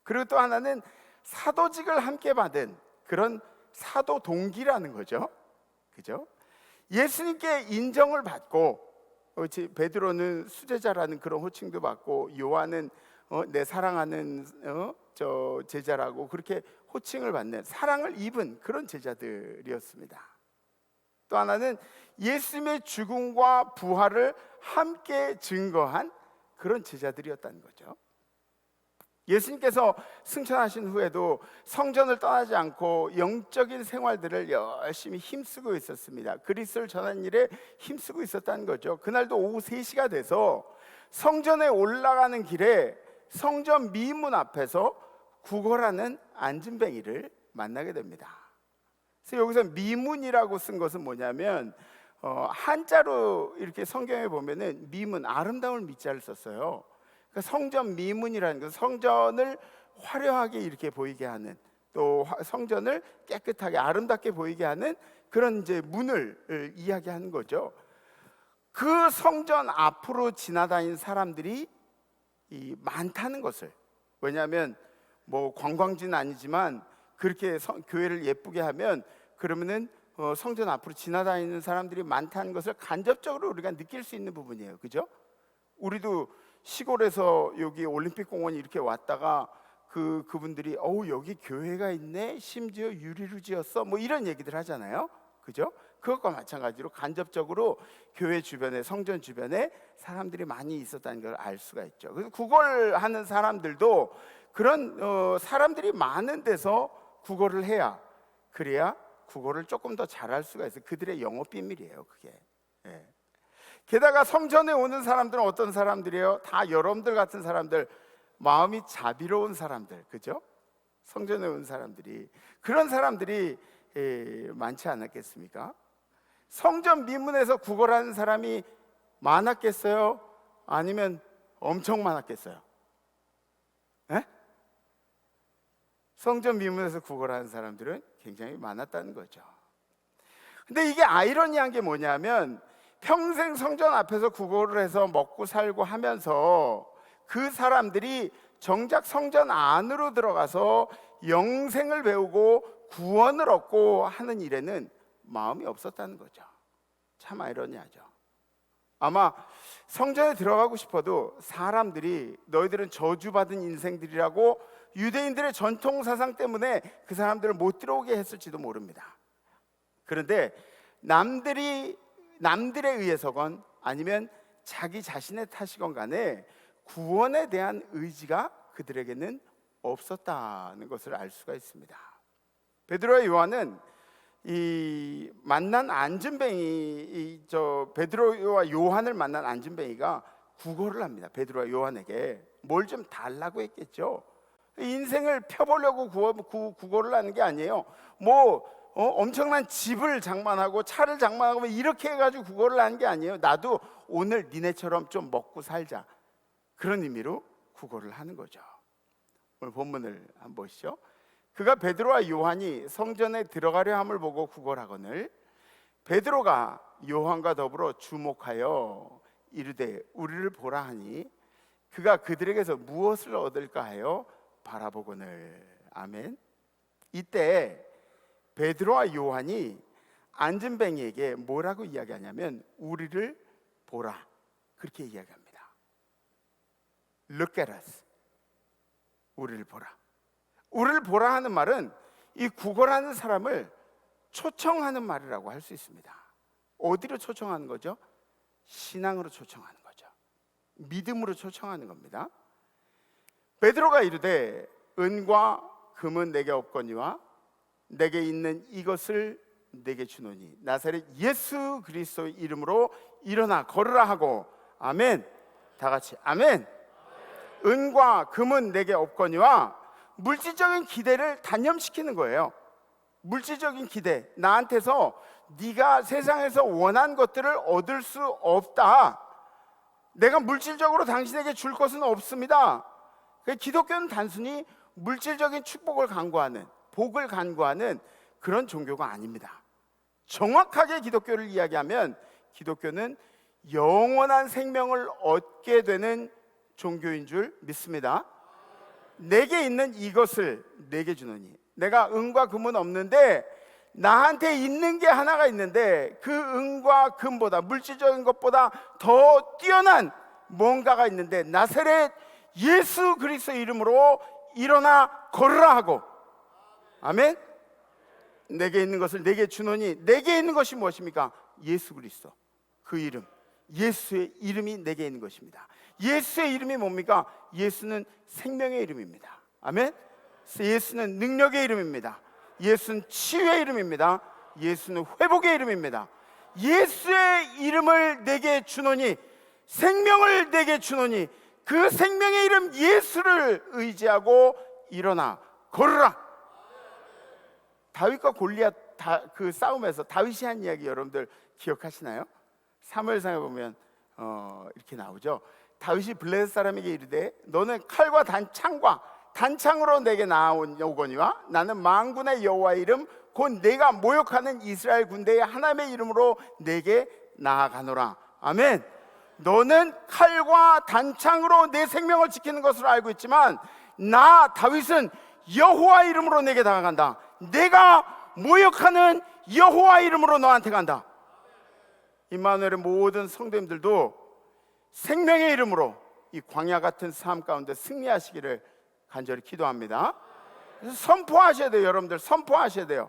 그리고 또 하나는 사도직을 함께 받은 그런 사도 동기라는 거죠. 그죠? 예수님께 인정을 받고, 베드로는 수제자라는 그런 호칭도 받고, 요한은 내 사랑하는 제자라고 그렇게 호칭을 받는, 사랑을 입은 그런 제자들이었습니다. 또 하나는 예수님의 죽음과 부활을 함께 증거한 그런 제자들이었다는 거죠. 예수님께서 승천하신 후에도 성전을 떠나지 않고 영적인 생활들을 열심히 힘쓰고 있었습니다. 그리스도를 전하는 일에 힘쓰고 있었다는 거죠. 그날도 오후 3시가 돼서 성전에 올라가는 길에 성전 미문 앞에서 구걸하는 안진뱅이를 만나게 됩니다. 그래서 여기서 미문이라고 쓴 것은 뭐냐면 한자로 이렇게 성경에 보면은 미문, 아름다울 미자를 썼어요. 그러니까 성전 미문이라는 것은 성전을 화려하게 이렇게 보이게 하는, 또 성전을 깨끗하게 아름답게 보이게 하는 그런 이제 문을 이야기하는 거죠. 그 성전 앞으로 지나다닌 사람들이 많다는 것을, 왜냐하면 뭐 관광지는 아니지만 그렇게 교회를 예쁘게 하면 그러면은 성전 앞으로 지나다니는 사람들이 많다는 것을 간접적으로 우리가 느낄 수 있는 부분이에요. 그죠? 우리도 시골에서 여기 올림픽공원 이렇게 왔다가 그분들이 여기 교회가 있네, 심지어 유리로 지었어, 뭐 이런 얘기들 하잖아요. 그죠? 그것과 마찬가지로 간접적으로 교회 주변에, 성전 주변에 사람들이 많이 있었다는 걸 알 수가 있죠. 그래서 구걸하는 사람들도 그런 사람들이 많은 데서 구걸을 해야, 그래야 구걸을 조금 더 잘할 수가 있어요. 그들의 영업 비밀이에요, 그게. 예. 게다가 성전에 오는 사람들은 어떤 사람들이에요? 다 여러분들 같은 사람들, 마음이 자비로운 사람들, 그죠? 성전에 온 사람들이, 그런 사람들이 많지 않았겠습니까? 성전 미문에서 구걸하는 사람이 많았겠어요? 아니면 엄청 많았겠어요? 에? 성전 미문에서 구걸하는 사람들은 굉장히 많았다는 거죠. 근데 이게 아이러니한 게 뭐냐면, 평생 성전 앞에서 구걸을 해서 먹고 살고 하면서 그 사람들이 정작 성전 안으로 들어가서 영생을 배우고 구원을 얻고 하는 일에는 마음이 없었다는 거죠. 참 아이러니하죠. 아마 성전에 들어가고 싶어도 사람들이 너희들은 저주받은 인생들이라고 유대인들의 전통 사상 때문에 그 사람들을 못 들어오게 했을지도 모릅니다. 그런데 남들에 의해서건 아니면 자기 자신의 탓이건 간에 구원에 대한 의지가 그들에게는 없었다는 것을 알 수가 있습니다. 베드로와 요한은 이 만난 안진뱅이, 베드로와 요한을 만난 안진뱅이가 구걸을 합니다. 베드로와 요한에게 뭘 좀 달라고 했겠죠. 인생을 펴보려고 구걸을 하는 게 아니에요. 엄청난 집을 장만하고 차를 장만하고 이렇게 해가지고 구걸을 하는 게 아니에요. 나도 오늘 니네처럼 좀 먹고 살자, 그런 의미로 구걸을 하는 거죠. 오늘 본문을 한번 보시죠. 그가 베드로와 요한이 성전에 들어가려 함을 보고 구걸하거늘 베드로가 요한과 더불어 주목하여 이르되 우리를 보라 하니 그가 그들에게서 무엇을 얻을까 하여 바라보거늘. 아멘. 이때 베드로와 요한이 안진뱅이에게 뭐라고 이야기하냐면 우리를 보라, 그렇게 이야기합니다. Look at us. 우리를 보라. 우리를 보라 하는 말은 이 구걸하는 사람을 초청하는 말이라고 할 수 있습니다. 어디로 초청하는 거죠? 신앙으로 초청하는 거죠. 믿음으로 초청하는 겁니다. 베드로가 이르되 은과 금은 내게 없거니와 내게 있는 이것을 내게 주노니 나사렛 예수 그리스도의 이름으로 일어나 걸으라 하고. 아멘. 다 같이 아멘. 은과 금은 내게 없거니와 물질적인 기대를 단념시키는 거예요. 물질적인 기대, 나한테서 네가 세상에서 원한 것들을 얻을 수 없다. 내가 물질적으로 당신에게 줄 것은 없습니다. 기독교는 단순히 물질적인 축복을 간구하는, 복을 간구하는 그런 종교가 아닙니다. 정확하게 기독교를 이야기하면 기독교는 영원한 생명을 얻게 되는 종교인 줄 믿습니다. 내게 있는 이것을 내게 주노니, 내가 은과 금은 없는데 나한테 있는 게 하나가 있는데 그 은과 금보다, 물질적인 것보다 더 뛰어난 뭔가가 있는데 나사렛 예수 그리스도의 이름으로 일어나 걸으라 하고. 아멘. 내게 있는 것을 내게 주노니, 내게 있는 것이 무엇입니까? 예수 그리스도, 그 이름, 예수의 이름이 내게 있는 것입니다. 예수의 이름이 뭡니까? 예수는 생명의 이름입니다. 아멘. 예수는 능력의 이름입니다. 예수는 치유의 이름입니다. 예수는 회복의 이름입니다. 예수의 이름을 내게 주노니, 생명을 내게 주노니, 그 생명의 이름 예수를 의지하고 일어나 걸으라. 다윗과 골리앗 그 싸움에서 다윗이 한 이야기 여러분들 기억하시나요? 사무엘상에 보면 이렇게 나오죠. 다윗이 블레셋 사람에게 이르되 너는 칼과 단창으로 내게 나오거니와 나는 만군의 여호와의 이름 곧 내가 모욕하는 이스라엘 군대의 하나님의 이름으로 내게 나아가노라. 아멘. 너는 칼과 단창으로 내 생명을 지키는 것으로 알고 있지만 나 다윗은 여호와 이름으로 내게 다가간다. 내가 모욕하는 여호와 이름으로 너한테 간다. 임마누엘의 모든 성도님들도 생명의 이름으로 이 광야 같은 삶 가운데 승리하시기를 간절히 기도합니다. 그래서 선포하셔야 돼요. 여러분들 선포하셔야 돼요.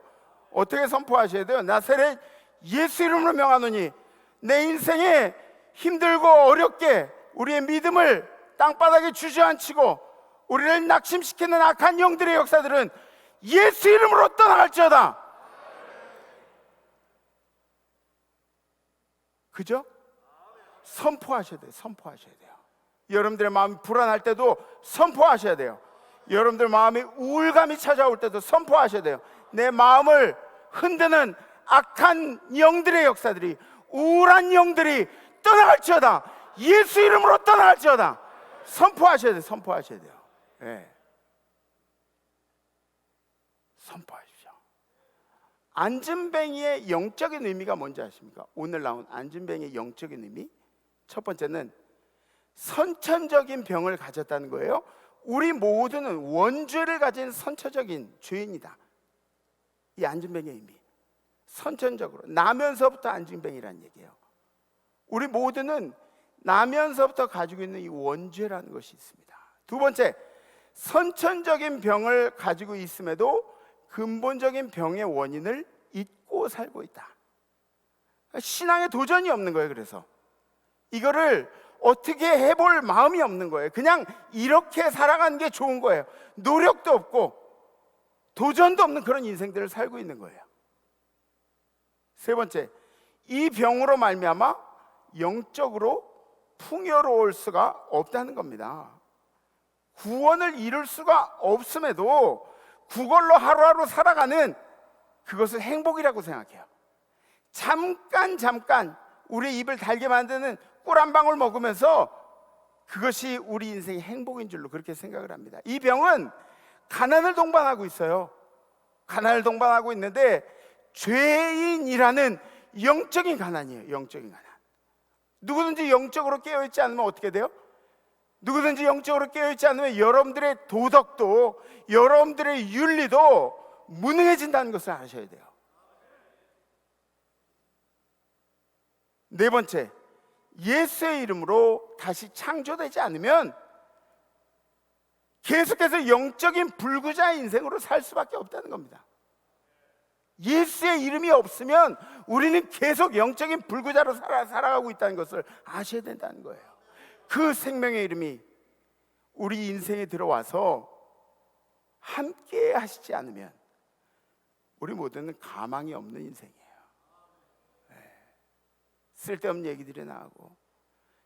어떻게 선포하셔야 돼요? 나사렛 예수 이름으로 명하노니 내 인생에 힘들고 어렵게 우리의 믿음을 땅바닥에 주저앉히고 우리를 낙심시키는 악한 영들의 역사들은 예수 이름으로 떠나갈지어다. 그죠? 선포하셔야 돼요. 선포하셔야 돼요. 여러분들의 마음이 불안할 때도 선포하셔야 돼요. 여러분들 마음에 우울감이 찾아올 때도 선포하셔야 돼요. 내 마음을 흔드는 악한 영들의 역사들이, 우울한 영들이 떠나갈지어다. 예수 이름으로 떠나갈지어다. 선포하셔야 돼요. 선포하셔야 돼요. 네. 선포하십시오. 안진뱅이의 영적인 의미가 뭔지 아십니까? 오늘 나온 안진뱅이의 영적인 의미, 첫 번째는 선천적인 병을 가졌다는 거예요. 우리 모두는 원죄를 가진 선천적인 죄인이다. 이 안진뱅이의 의미, 선천적으로 나면서부터 안진뱅이라는 얘기예요. 우리 모두는 나면서부터 가지고 있는 이 원죄라는 것이 있습니다. 두 번째, 선천적인 병을 가지고 있음에도 근본적인 병의 원인을 잊고 살고 있다. 신앙에 도전이 없는 거예요. 그래서 이거를 어떻게 해볼 마음이 없는 거예요. 그냥 이렇게 살아가는 게 좋은 거예요. 노력도 없고 도전도 없는 그런 인생들을 살고 있는 거예요. 세 번째, 이 병으로 말미암아 영적으로 풍요로울 수가 없다는 겁니다. 구원을 이룰 수가 없음에도 그걸로 하루하루 살아가는 그것을 행복이라고 생각해요. 잠깐 우리 입을 달게 만드는 꿀 한 방울 먹으면서 그것이 우리 인생의 행복인 줄로 그렇게 생각을 합니다. 이 병은 가난을 동반하고 있어요. 가난을 동반하고 있는데 죄인이라는 영적인 가난이에요. 영적인 가난. 누구든지 영적으로 깨어있지 않으면 어떻게 돼요? 누구든지 영적으로 깨어있지 않으면 여러분들의 도덕도, 여러분들의 윤리도 무능해진다는 것을 아셔야 돼요. 네 번째, 예수의 이름으로 다시 창조되지 않으면 계속해서 영적인 불구자의 인생으로 살 수밖에 없다는 겁니다. 예수의 이름이 없으면 우리는 계속 영적인 불구자로 살아가고 있다는 것을 아셔야 된다는 거예요. 그 생명의 이름이 우리 인생에 들어와서 함께 하시지 않으면 우리 모두는 가망이 없는 인생이에요. 쓸데없는 얘기들이 나오고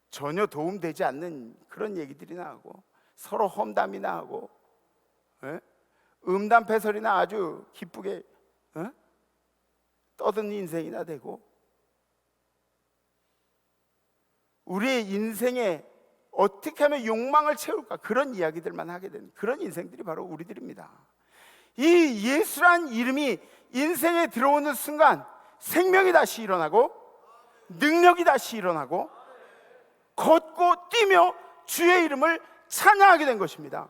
전혀 도움되지 않는 그런 얘기들이 나오고 서로 험담이나 하고 음담패설이나 아주 기쁘게 떠드는 인생이나 되고 우리의 인생에 어떻게 하면 욕망을 채울까 그런 이야기들만 하게 되는 그런 인생들이 바로 우리들입니다. 이 예수란 이름이 인생에 들어오는 순간 생명이 다시 일어나고 능력이 다시 일어나고 걷고 뛰며 주의 이름을 찬양하게 된 것입니다.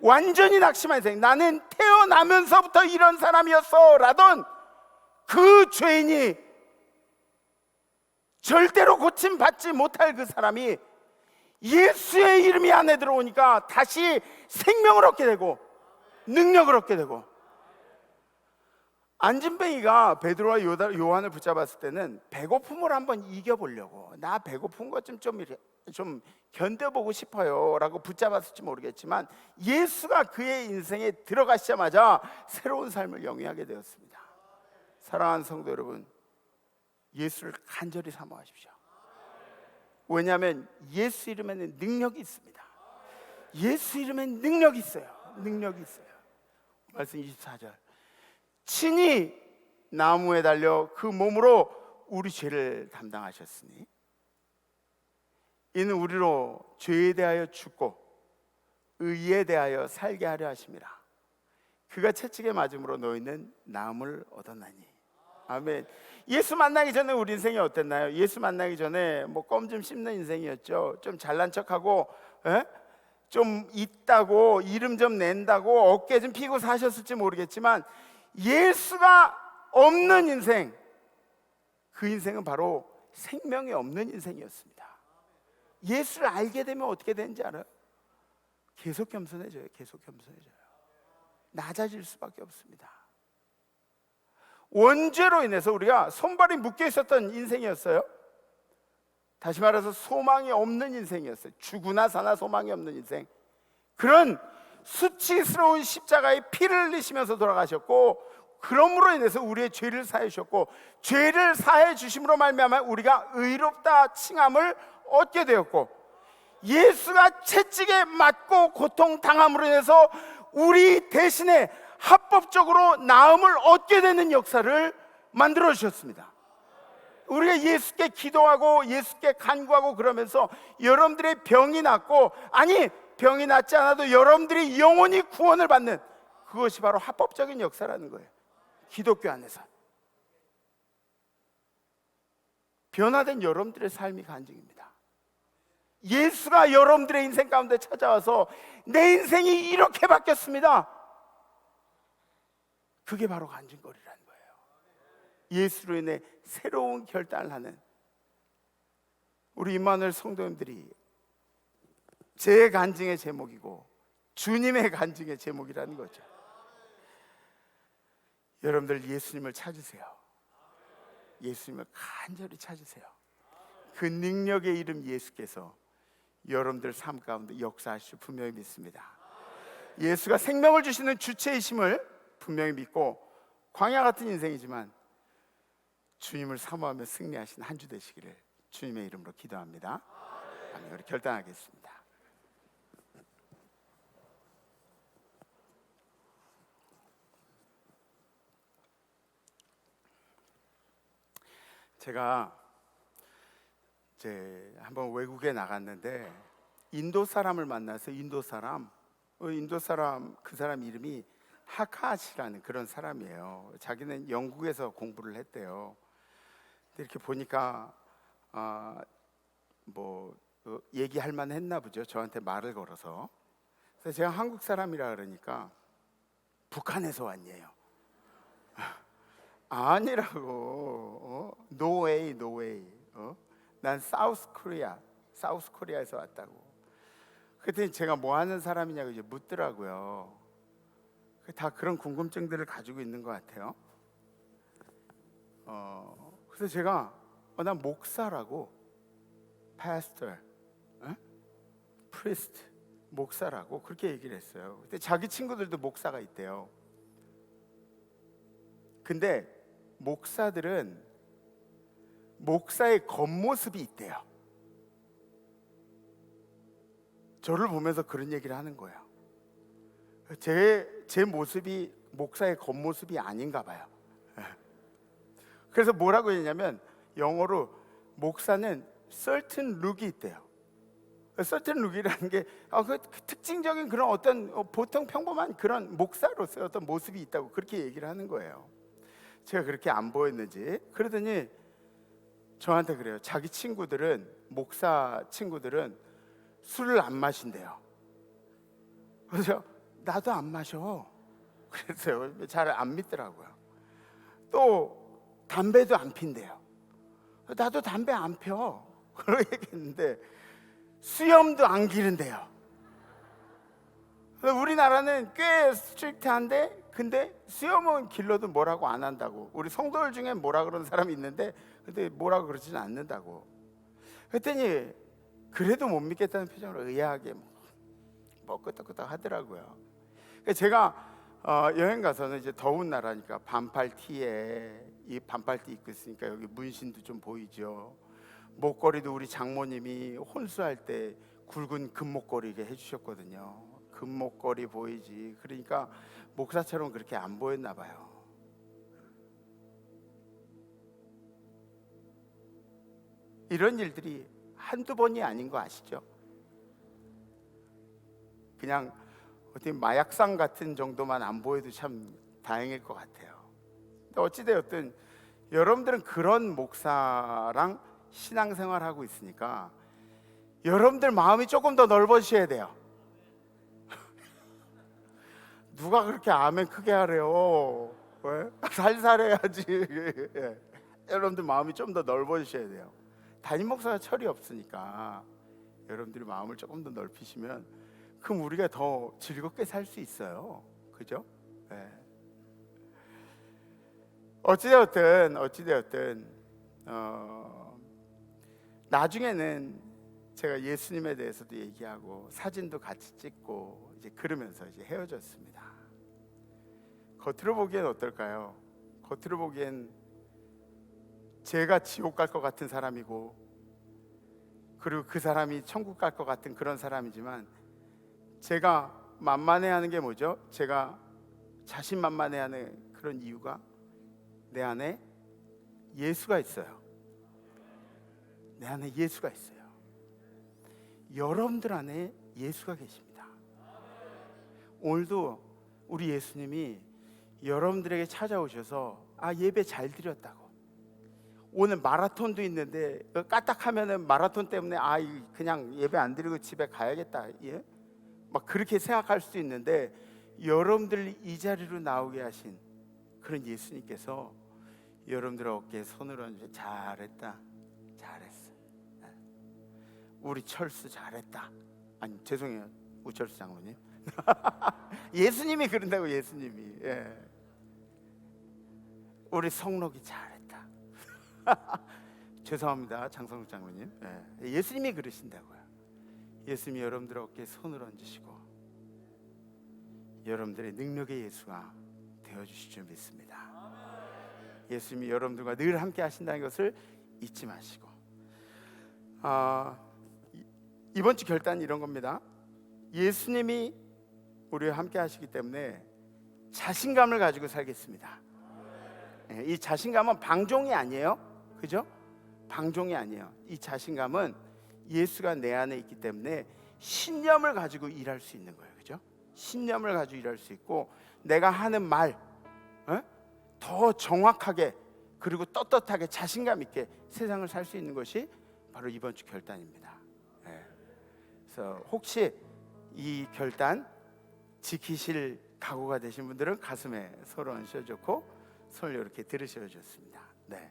완전히 낙심한 인생, 나는 태어나면서부터 이런 사람이었어 라던 그 죄인이 절대로 고침받지 못할 그 사람이 예수의 이름이 안에 들어오니까 다시 생명을 얻게 되고 능력을 얻게 되고 안진뱅이가 베드로와 요한을 붙잡았을 때는 배고픔을 한번 이겨보려고, 나 배고픈 것 좀 견뎌보고 싶어요 라고 붙잡았을지 모르겠지만, 예수가 그의 인생에 들어가시자마자 새로운 삶을 영위하게 되었습니다. 사랑하는 성도 여러분, 예수를 간절히 사모하십시오. 왜냐하면 예수 이름에는 능력이 있습니다. 예수 이름엔 능력이 있어요. 능력이 있어요. 말씀 24절, 친히 나무에 달려 그 몸으로 우리 죄를 담당하셨으니 이는 우리로 죄에 대하여 죽고 의에 대하여 살게 하려 하심이라. 그가 채찍에 맞음으로 너희는 나음을 얻었나니. 아멘. 예수 만나기 전에 우리 인생이 어땠나요? 예수 만나기 전에 뭐 껌 좀 씹는 인생이었죠. 좀 잘난 척하고 좀 있다고 이름 좀 낸다고 어깨 좀 피고 사셨을지 모르겠지만, 예수가 없는 인생, 그 인생은 바로 생명이 없는 인생이었습니다. 예수를 알게 되면 어떻게 되는지 알아요? 계속 겸손해져요. 계속 겸손해져요. 낮아질 수밖에 없습니다. 원죄로 인해서 우리가 손발이 묶여 있었던 인생이었어요. 다시 말해서 소망이 없는 인생이었어요. 죽으나 사나 소망이 없는 인생. 그런 수치스러운 십자가에 피를 흘리시면서 돌아가셨고, 그러므로 인해서 우리의 죄를 사해 주셨고, 죄를 사해 주심으로 말미암아 우리가 의롭다 칭함을 얻게 되었고, 예수가 채찍에 맞고 고통당함으로 인해서 우리 대신에 합법적으로 나음을 얻게 되는 역사를 만들어 주셨습니다. 우리가 예수께 기도하고 예수께 간구하고 그러면서 여러분들의 병이 낫고, 아니 병이 낫지 않아도 여러분들이 영원히 구원을 받는, 그것이 바로 합법적인 역사라는 거예요. 기독교 안에서 변화된 여러분들의 삶이 간증입니다. 예수가 여러분들의 인생 가운데 찾아와서 내 인생이 이렇게 바뀌었습니다. 그게 바로 간증거리라는 거예요. 예수로 인해 새로운 결단을 하는 우리 임마누엘 성도님들이 제 간증의 제목이고 주님의 간증의 제목이라는 거죠. 여러분들 예수님을 찾으세요. 예수님을 간절히 찾으세요. 그 능력의 이름 예수께서 여러분들 삶 가운데 역사하실 분명히 믿습니다. 예수가 생명을 주시는 주체이심을 분명히 믿고, 광야 같은 인생이지만 주님을 사모하며 승리하신 한 주 되시기를 주님의 이름으로 기도합니다. 아멘. 우리 결단하겠습니다. 제가 이제 한번 외국에 나갔는데 인도 사람을 만나서 인도 사람 그 사람 이름이 하카시라는 그런 사람이에요. 자기는 영국에서 공부를 했대요. 근데 이렇게 보니까 얘기할 만했나 보죠. 저한테 말을 걸어서. 그래서 제가 한국 사람이라 그러니까 북한에서 왔네요. 아니라고. No way. 난 사우스 코리아에서 왔다고. 그랬더니 제가 뭐 하는 사람이냐고 이제 묻더라고요. 다 그런 궁금증들을 가지고 있는 것 같아요. 그래서 제가 난 목사라고, pastor, priest, 목사라고 그렇게 얘기를 했어요. 근데 자기 친구들도 목사가 있대요. 근데 목사들은 목사의 겉모습이 있대요. 저를 보면서 그런 얘기를 하는 거예요. 제 모습이 목사의 겉모습이 아닌가 봐요. 그래서 뭐라고 했냐면 영어로 목사는 certain look이 있대요. certain look이라는 게 그 특징적인 그런 어떤 보통 평범한 그런 목사로서의 어떤 모습이 있다고 그렇게 얘기를 하는 거예요. 제가 그렇게 안 보였는지. 그러더니 저한테 그래요. 자기 친구들은, 목사 친구들은 술을 안 마신대요. 그래서 나도 안 마셔. 그래서요. 잘 안 믿더라고요. 또 담배도 안 핀대요. 나도 담배 안 펴. 그러고 얘기했는데 수염도 안 기른대요. 우리나라는 꽤 스트릭트한데 근데 수염은 길러도 뭐라고 안 한다고. 우리 성도들 중에 뭐라 그러는 사람이 있는데 근데 뭐라고 그러지는 않는다고. 그랬더니 그래도 못 믿겠다는 표정으로 의아하게 뭐 끄덕끄덕 하더라고요. 제가 여행 가서는 이제 더운 나라니까 반팔 티에 이 반팔 티 입고 있으니까 여기 문신도 좀 보이죠. 목걸이도 우리 장모님이 혼수할 때 굵은 금목걸이게 해주셨거든요. 금목걸이 보이지. 그러니까 목사처럼 그렇게 안 보였나 봐요. 이런 일들이 한두 번이 아닌 거 아시죠? 그냥 어떻게 마약상 같은 정도만 안 보여도 참 다행일 것 같아요. 근데 어찌되었든 여러분들은 그런 목사랑 신앙생활하고 있으니까 여러분들 마음이 조금 더 넓어지셔야 돼요. 누가 그렇게 아멘 크게 하래요? 왜? 살살해야지. 예. 여러분들 마음이 좀 더 넓어지셔야 돼요. 담임 목사가 철이 없으니까 여러분들이 마음을 조금 더 넓히시면 그럼 우리가 더 즐겁게 살 수 있어요. 그죠? 예. 어찌되었든 나중에는 제가 예수님에 대해서도 얘기하고 사진도 같이 찍고 이제 그러면서 이제 헤어졌습니다. 겉으로 보기엔 어떨까요? 겉으로 보기엔 제가 지옥 갈 것 같은 사람이고 그리고 그 사람이 천국 갈 것 같은 그런 사람이지만 제가 만만해하는 게 뭐죠? 제가 자신만만해하는 그런 이유가 내 안에 예수가 있어요. 내 안에 예수가 있어요. 여러분들 안에 예수가 계십니다. 오늘도 우리 예수님이 여러분들에게 찾아오셔서 예배 잘 드렸다고. 오늘 마라톤도 있는데 까딱하면은 마라톤 때문에 그냥 예배 안 드리고 집에 가야겠다. 예? 막 그렇게 생각할 수도 있는데 여러분들 이 자리로 나오게 하신 그런 예수님께서 여러분들 어깨에 손을 얹어 잘했다, 잘했어. 우리 철수 잘했다. 아니 죄송해요, 우철수 장로님. 예수님이 그런다고. 예수님이. 예. 우리 성록이 잘했다. 죄송합니다, 장성록 장로님. 예. 예수님이 그러신다고요. 예수님이 여러분들 어깨에 손을 얹으시고 여러분들의 능력의 예수가 되어주실 줄 믿습니다. 예수님이 여러분들과 늘 함께 하신다는 것을 잊지 마시고 이번 주 결단은 이런 겁니다. 예수님이 우리와 함께 하시기 때문에 자신감을 가지고 살겠습니다. 이 자신감은 방종이 아니에요. 그죠? 방종이 아니에요. 이 자신감은 예수가 내 안에 있기 때문에 신념을 가지고 일할 수 있는 거예요. 그죠? 신념을 가지고 일할 수 있고 내가 하는 말 더 정확하게 그리고 떳떳하게 자신감 있게 세상을 살 수 있는 것이 바로 이번 주 결단입니다. 그래서 혹시 이 결단 지키실 각오가 되신 분들은 가슴에 손을 얹으셔줬고 손을 이렇게 들으셔줬습니다. 네,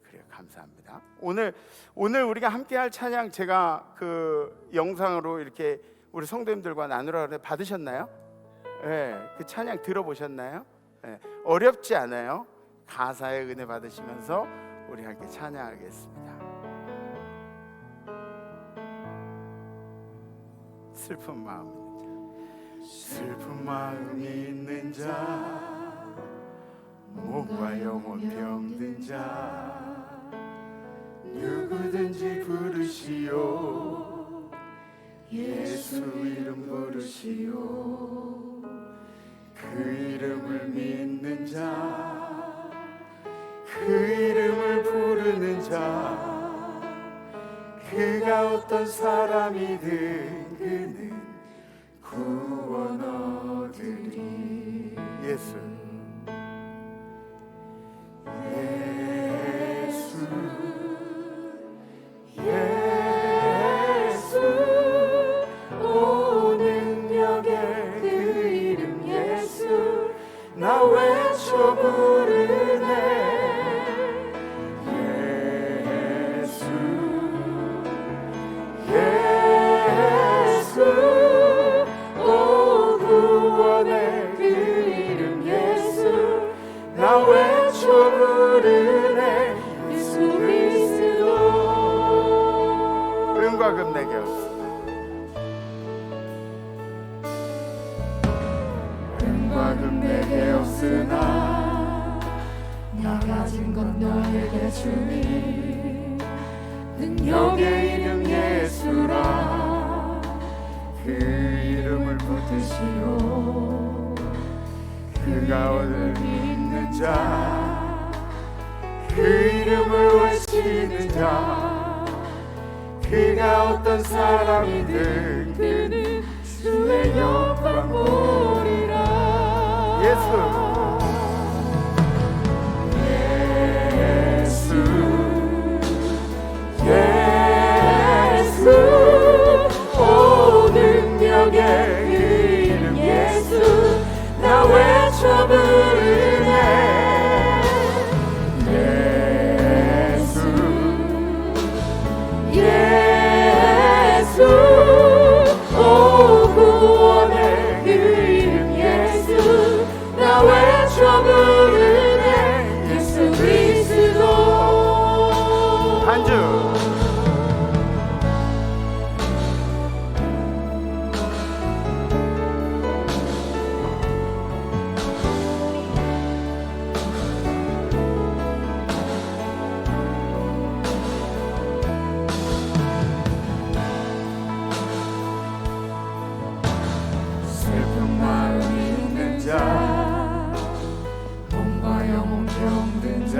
그래요. 감사합니다. 오늘 우리가 함께할 찬양 제가 그 영상으로 이렇게 우리 성도님들과 나누라 그래 받으셨나요? 네, 그 찬양 들어보셨나요? 네, 어렵지 않아요. 가사의 은혜 받으시면서 우리 함께 찬양하겠습니다. 슬픈 마음이 있는 자, 몸과 영혼 병든 자, 누구든지 부르시오. 예수 이름 부르시오. 그 이름을 믿는 자, 그 이름을 부르는 자, 그가 어떤 사람이든 그는 구원 얻으리. 예수 오 능력의 그 이름 예수 나 외쳐 부르네. 예수 오 은과 금 내게 없으나 은과 금 내게 없으나 나 가진 건 너에게 주니 능력의 이름 예수라 그 이름을 붙드시고 그 가운데 믿는 자 그 이름을 외치는 자 그가 어떤 사람이든 그는 주의 영광 보리라 예수 예수 오 능력의 그 이름 예수 나 외쳐 부르네 예수 오 구원의 그 이름 예수 나 외쳐 부르네 예수 그리스도 한주 슬픈 마음이 있는 자 몸과 영혼 병든 자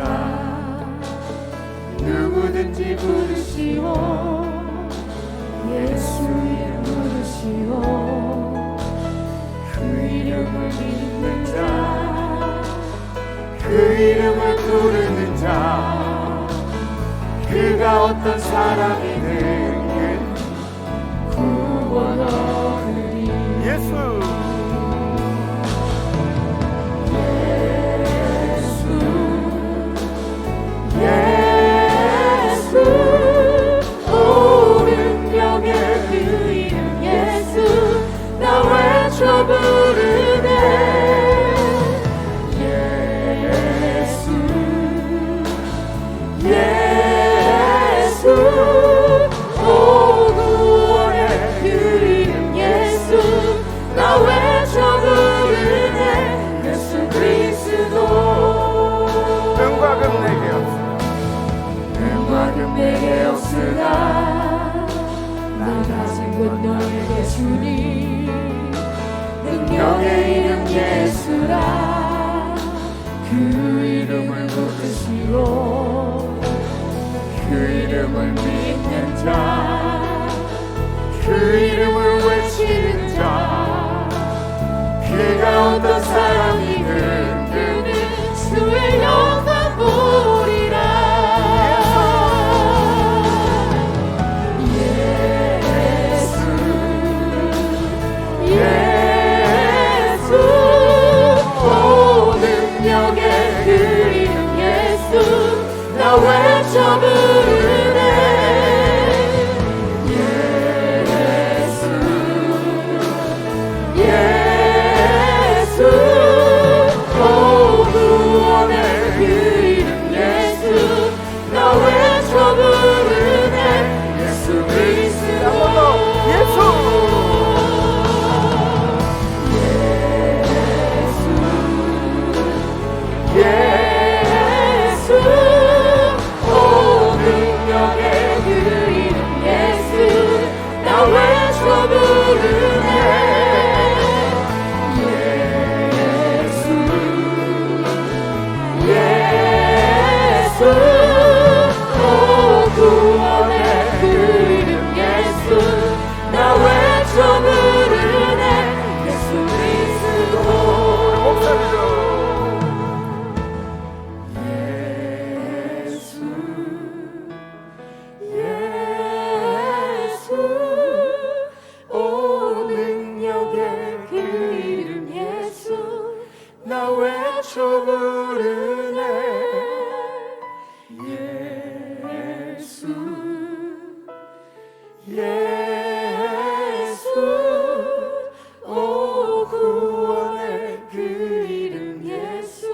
누구든지 부르시오 예수 이름 부르시오 그 이름을 믿는 자 그 이름을 부르는 자 그가 어떤 사람이든 구원 얻으리 예수 예수 오 능력의 그 이름 예수 나 외쳐 부르네 예수 예수 오 구원의 그 이름 예수 나 외쳐 부르네 예수 그리스도 은과 금 내게 없으나 은과 금 내게 없으나 나 가진 것 너에게 주니 능력의 이름 예수라 그 이름을 붙드시고 그 이름을 믿는 자 그 이름을 외치는 자 그가 어떤 사람이든 그는 주의 영광 보리라 예수 오 능력의 그 이름 예수 나 외쳐 부르네 예수 오 구원의 그 이름 예수 나 외쳐 부르네 예수 그리스도 예수 예수 오 능력의 그 이름 예수 나 외쳐 부르네 예수 예수 오 구원의 그 이름 예수 나 외쳐 부르네 예수 그리스도 목사님들 예수 오 능력의 그 이름 예수 나 외쳐 부르네 예수 예수 오 구원의 그 이름 예수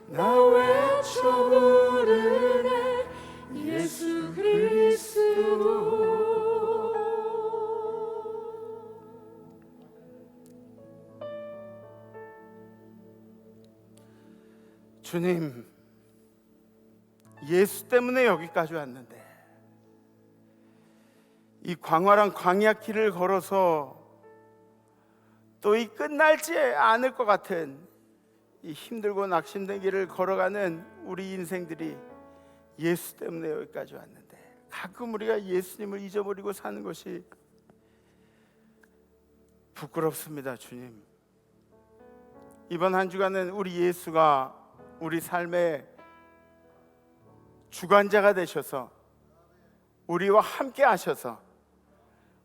나 외쳐 부르네 예수 그리스도 주님, 예수 때문에 여기까지 왔는데 이 광활한 광야 길을 걸어서 또 이 끝날지 않을 것 같은 이 힘들고 낙심된 길을 걸어가는 우리 인생들이 예수 때문에 여기까지 왔는데 가끔 우리가 예수님을 잊어버리고 사는 것이 부끄럽습니다. 주님, 이번 한 주간은 우리 예수가 우리 삶의 주관자가 되셔서 우리와 함께 하셔서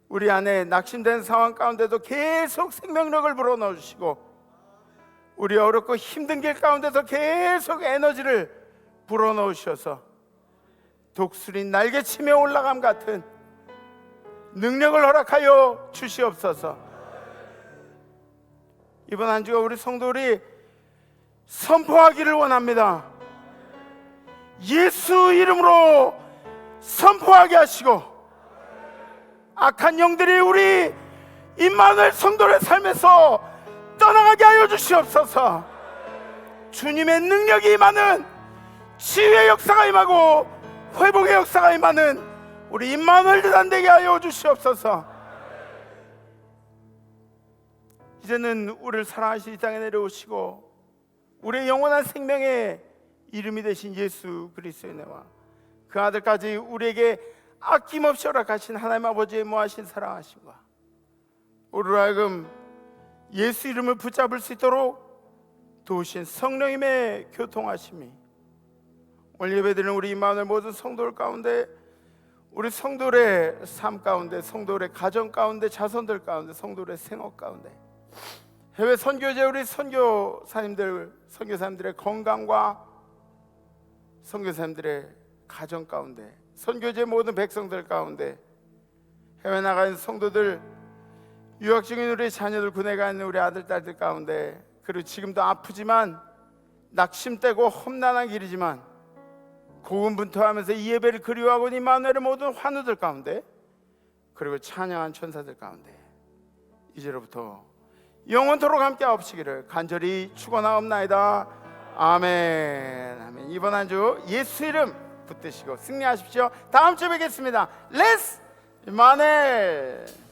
우리 안에 낙심된 상황 가운데도 계속 생명력을 불어넣어 주시고 우리 어렵고 힘든 길 가운데서 계속 에너지를 불어넣어 주셔서 독수리 날개치며 올라감 같은 능력을 허락하여 주시옵소서. 이번 한 주가 우리 성도들이 선포하기를 원합니다. 예수 이름으로 선포하게 하시고 악한 영들이 우리 임마누엘 성도의 삶에서 떠나가게 하여 주시옵소서. 주님의 능력이 임하는 치유의 역사가 임하고 회복의 역사가 임하는 우리 임마누엘 재단 되게 하여 주시옵소서. 이제는 우리를 사랑하시는 이 땅에 내려오시고 우리의 영원한 생명의 이름이 되신 예수 그리스도의 은혜와 그 아들까지 우리에게 아낌없이 허락하신 하나님 아버지의 무하신 사랑하심과 우리로 하여금 예수 이름을 붙잡을 수 있도록 도우신 성령님의 교통하심이 오늘 예배드리는 우리 임마누엘 모든 성도들 가운데 우리 성도들의 삶 가운데 성도들의 가정 가운데 자손들 가운데 성도들의 생업 가운데 해외 선교제 우리 선교사님들의 건강과 선교사님들의 가정 가운데 선교제 모든 백성들 가운데 해외 나가 있는 성도들 유학 중인 우리 자녀들 군에 가 있는 우리 아들 딸들 가운데 그리고 지금도 아프지만 낙심되고 험난한 길이지만 고군분투하면서 이 예배를 그리워하고 임마누엘의 모든 환우들 가운데 그리고 찬양한 천사들 가운데 이제로부터 영원토록 함께 하옵시기를 간절히 축원하옵나이다. 아멘. 아멘. 이번 한 주 예수 이름 붙드시고 승리하십시오. 다음 주에 뵙겠습니다. 렛츠 임마누엘.